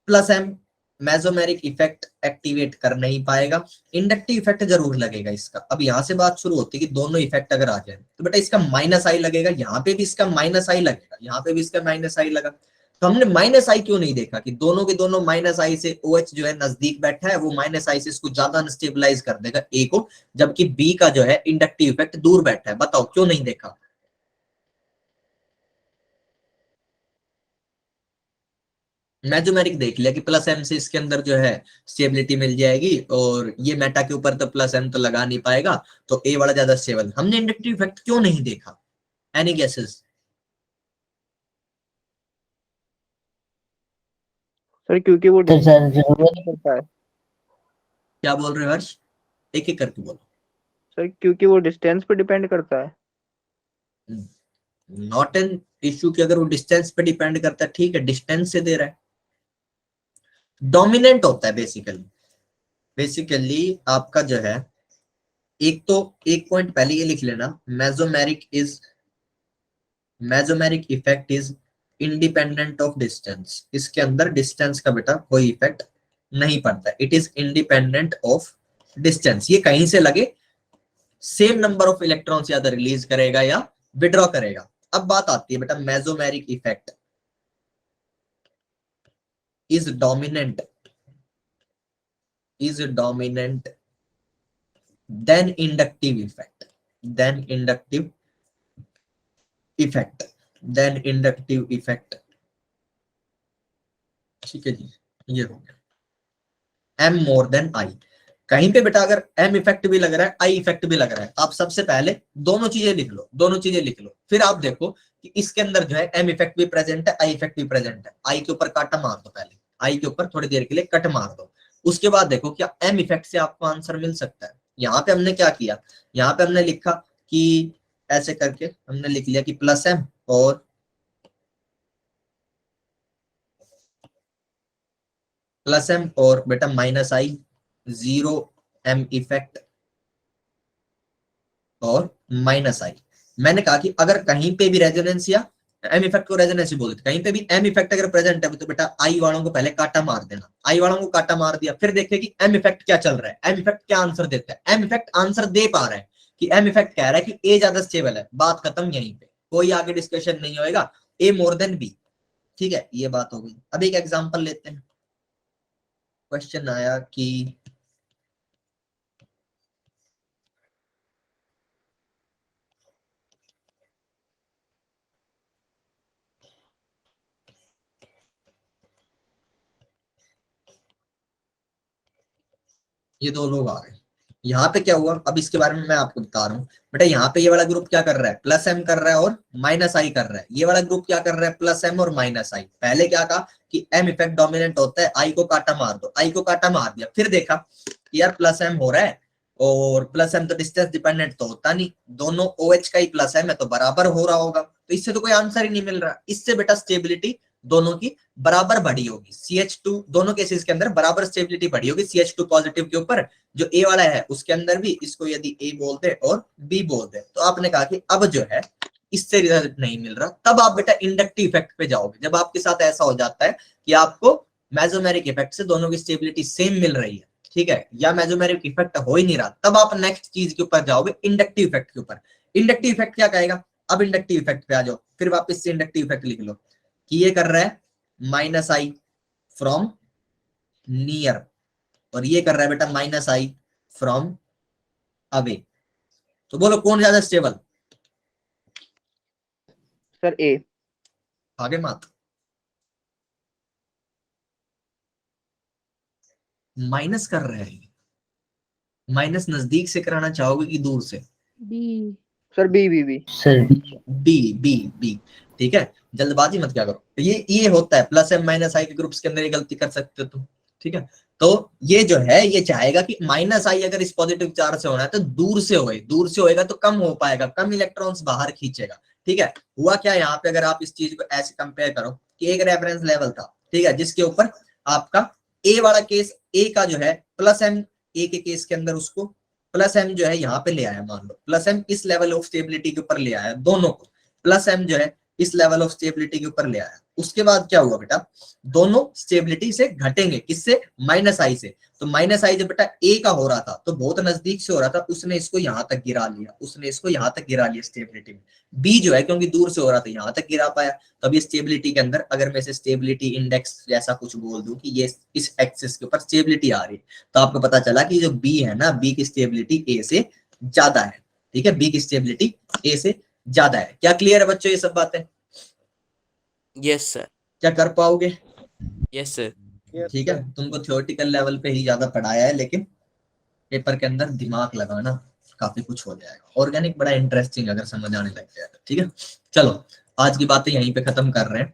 plus M mesomeric effect activate कर नहीं पाएगा, इंडक्टिव इफेक्ट जरूर लगेगा इसका। अब यहाँ से बात शुरू होती है कि दोनों इफेक्ट अगर आ जाए तो बेटा इसका माइनस आई लगेगा, यहाँ पे भी इसका माइनस आई लगेगा, यहाँ पे भी इसका माइनस आई लगा। तो हमने माइनस आई क्यों नहीं देखा कि दोनों के दोनों माइनस आई से OH जो है नजदीक बैठा है, वो माइनस आई से इसको ज्यादा अनस्टेबलाइज कर देगा ए को, जबकि बी का जो है इंडक्टिव इफेक्ट दूर बैठा है। बताओ क्यों नहीं देखा? मैथमेटिक देख लिया कि प्लस एम से इसके अंदर जो है स्टेबिलिटी मिल जाएगी, और ये मेटा के ऊपर तो प्लस एम तो लगा नहीं पाएगा, तो ए वाला ज्यादा स्टेबल। हमने इंडक्टिव इफेक्ट क्यों नहीं देखा? Any guesses? सर क्योंकि वो सर सर जरूरत डिपेंड करता है। क्या बोल रहे हो हर्ष? एक एक करके बोलो। सर क्योंकि वो डिस्टेंस पे डिपेंड करता है। नॉट एन इश्यू कि अगर वो डिस्टेंस पे डिपेंड करता है, ठीक है, डिस्टेंस से दे रहा है। डोमिनेंट होता है बेसिकली आपका जो है, एक तो एक पॉइंट पहले ये लिख लेना, mesomeric effect is independent of distance. इसके अंदर डिस्टेंस का बेटा कोई इफेक्ट नहीं पड़ता, it is independent of distance. ये कहीं से लगे सेम नंबर ऑफ इलेक्ट्रॉन्स या तो रिलीज करेगा या विड्रॉ करेगा। अब बात आती है बेटा, mesomeric effect is dominant than inductive effect, ठीक है जी, ये हो गया। M मोर देन I, कहीं पे बेटा अगर M इफेक्ट भी लग रहा है, I इफेक्ट भी लग रहा है, आप सबसे पहले दोनों चीजें लिख लो, फिर आप देखो कि इसके अंदर जो है M इफेक्ट भी प्रेजेंट है, I इफेक्ट भी प्रेजेंट है। I के ऊपर काटा मार दो, पहले I के ऊपर थोड़ी देर के लिए कट मार दो, उसके बाद देखो क्या M इफेक्ट से आपको आंसर मिल सकता है। यहाँ पे हमने क्या किया, यहाँ पे हमने लिखा कि ऐसे करके हमने लिख लिया कि प्लस M और बेटा माइनस I, 0 M इफेक्ट और माइनस I। मैंने कहा कि अगर कहीं पे भी रेजोनेंस या M इफेक्ट को रेजोनेंस ही बोलते, कहीं पे भी M इफेक्ट अगर प्रेजेंट है तो बेटा I वालों को पहले काटा मार देना। I वालों को काटा मार दिया, फिर देखे कि M इफेक्ट क्या चल रहा है, M इफेक्ट क्या आंसर देता है। M इफेक्ट आंसर दे पा रहा है कि M इफेक्ट कह रहा है कि A ज्यादा स्टेबल है, बात खत्म, यहीं पे कोई आगे डिस्कशन नहीं होगा, A मोर देन B। ठीक है, ये बात हो गई। अब एक एग्जांपल लेते हैं। क्वेश्चन आया कि ये दो लोग आ गए, यहाँ पे क्या हुआ, अब इसके बारे में मैं आपको बता रहा हूँ बेटा। यहाँ पे ये वाला ग्रुप क्या कर रहा है, प्लस एम कर रहा है और माइनस आई कर रहा है। ये वाला ग्रुप क्या कर रहा है, प्लस एम और माइनस आई। पहले क्या कहा कि एम इफेक्ट डोमिनेंट होता है, आई को काटा मार दो, आई को काटा मार दिया, फिर देखा कि यार प्लस एम हो रहा है, और प्लस एम तो डिस्टेंस डिपेंडेंट तो होता नहीं, दोनों ओ OH का ही प्लस एम है तो बराबर हो रहा होगा, तो इससे तो कोई आंसर ही नहीं मिल रहा। इससे बेटा स्टेबिलिटी दोनों की बराबर बढ़ी होगी, CH2 दोनों केसेस के अंदर बराबर स्टेबिलिटी बढ़ी होगी CH2 पॉजिटिव के ऊपर, जो ए वाला है उसके अंदर भी, इसको यदि ए बोलते और बी बोलते। तो आपने कहा कि अब जो है इससे रिजल्ट नहीं मिल रहा, तब आप बेटा इंडक्टिव इफेक्ट पे जाओगे। जब आपके साथ ऐसा हो जाता है कि आपको मेसोमेरिक इफेक्ट से दोनों की स्टेबिलिटी सेम मिल रही है, ठीक है, या मेसोमेरिक इफेक्ट हो ही नहीं रहा, तब आप नेक्स्ट चीज के ऊपर जाओगे, इंडक्टिव इफेक्ट के ऊपर। इंडक्टिव इफेक्ट क्या कहेगा, अब इंडक्टिव इफेक्ट पे आ जाओ, फिर वापस से इंडक्टिव इफेक्ट लिख लो कि ये कर रहा है माइनस आई फ्रॉम नियर, और ये कर रहा है बेटा माइनस आई फ्रॉम अवे। तो बोलो कौन ज्यादा स्टेबल? सर ए। आगे मत, माइनस कर रहे हैं, माइनस नजदीक से कराना चाहोगे कि दूर से? B. Sir B. Sir B, ठीक है, जल्दबाजी मत क्या करो। ये होता है प्लस एम माइनस आई के ग्रुप्स के अंदर ये गलती कर सकते हो तुम, ठीक है। तो ये जो है ये चाहेगा कि माइनस आई अगर इस पॉजिटिव चार्ज से होना है तो दूर से होएगा तो कम हो पाएगा, कम इलेक्ट्रॉन्स बाहर खींचेगा, ठीक है। हुआ क्या यहाँ पे, अगर आप इस चीज को ऐसे कंपेयर करो कि एक रेफरेंस लेवल था, ठीक है, जिसके ऊपर आपका ए वाला केस, ए का जो है प्लस एम, ए के केस के अंदर उसको प्लस एम जो है यहाँ पे ले आया, मान लो प्लस एम इस लेवल ऑफ स्टेबिलिटी के ऊपर ले आया, दोनों को प्लस एम जो है इस लेवल ऑफ स्टेबिलिटी के ऊपर ले आया। उसके बाद क्या हुआ बेटा, दोनों स्टेबिलिटी से घटेंगे, किससे, माइनस आई से। तो माइनस आई जब बेटा ए का हो रहा था तो बहुत नजदीक से हो रहा था, उसने इसको यहाँ तक गिरा लिया स्टेबिलिटी में। बी जो है क्योंकि दूर से हो रहा था यहाँ तक गिरा पाया। तो अब ये स्टेबिलिटी के अंदर अगर मैं इसे स्टेबिलिटी इंडेक्स जैसा कुछ बोल दूं कि ये इस एक्सिस के ऊपर स्टेबिलिटी आ रही है, तो आपको पता चला कि जो बी है ना, बी की स्टेबिलिटी ए से ज्यादा है, ठीक है, बी की स्टेबिलिटी ए से ज्यादा है। क्या क्लियर है बच्चों ये सब बातें? Yes, sir. क्या कर पाओगे? Yes sir. ठीक है, तुमको थ्योरेटिकल लेवल पे ही ज्यादा पढ़ाया है, लेकिन पेपर के अंदर दिमाग लगाना काफी कुछ हो जाएगा। ऑर्गेनिक बड़ा इंटरेस्टिंग अगर समझ आने लग जाएगा। ठीक है, चलो आज की बातें यहीं पे खत्म कर रहे हैं।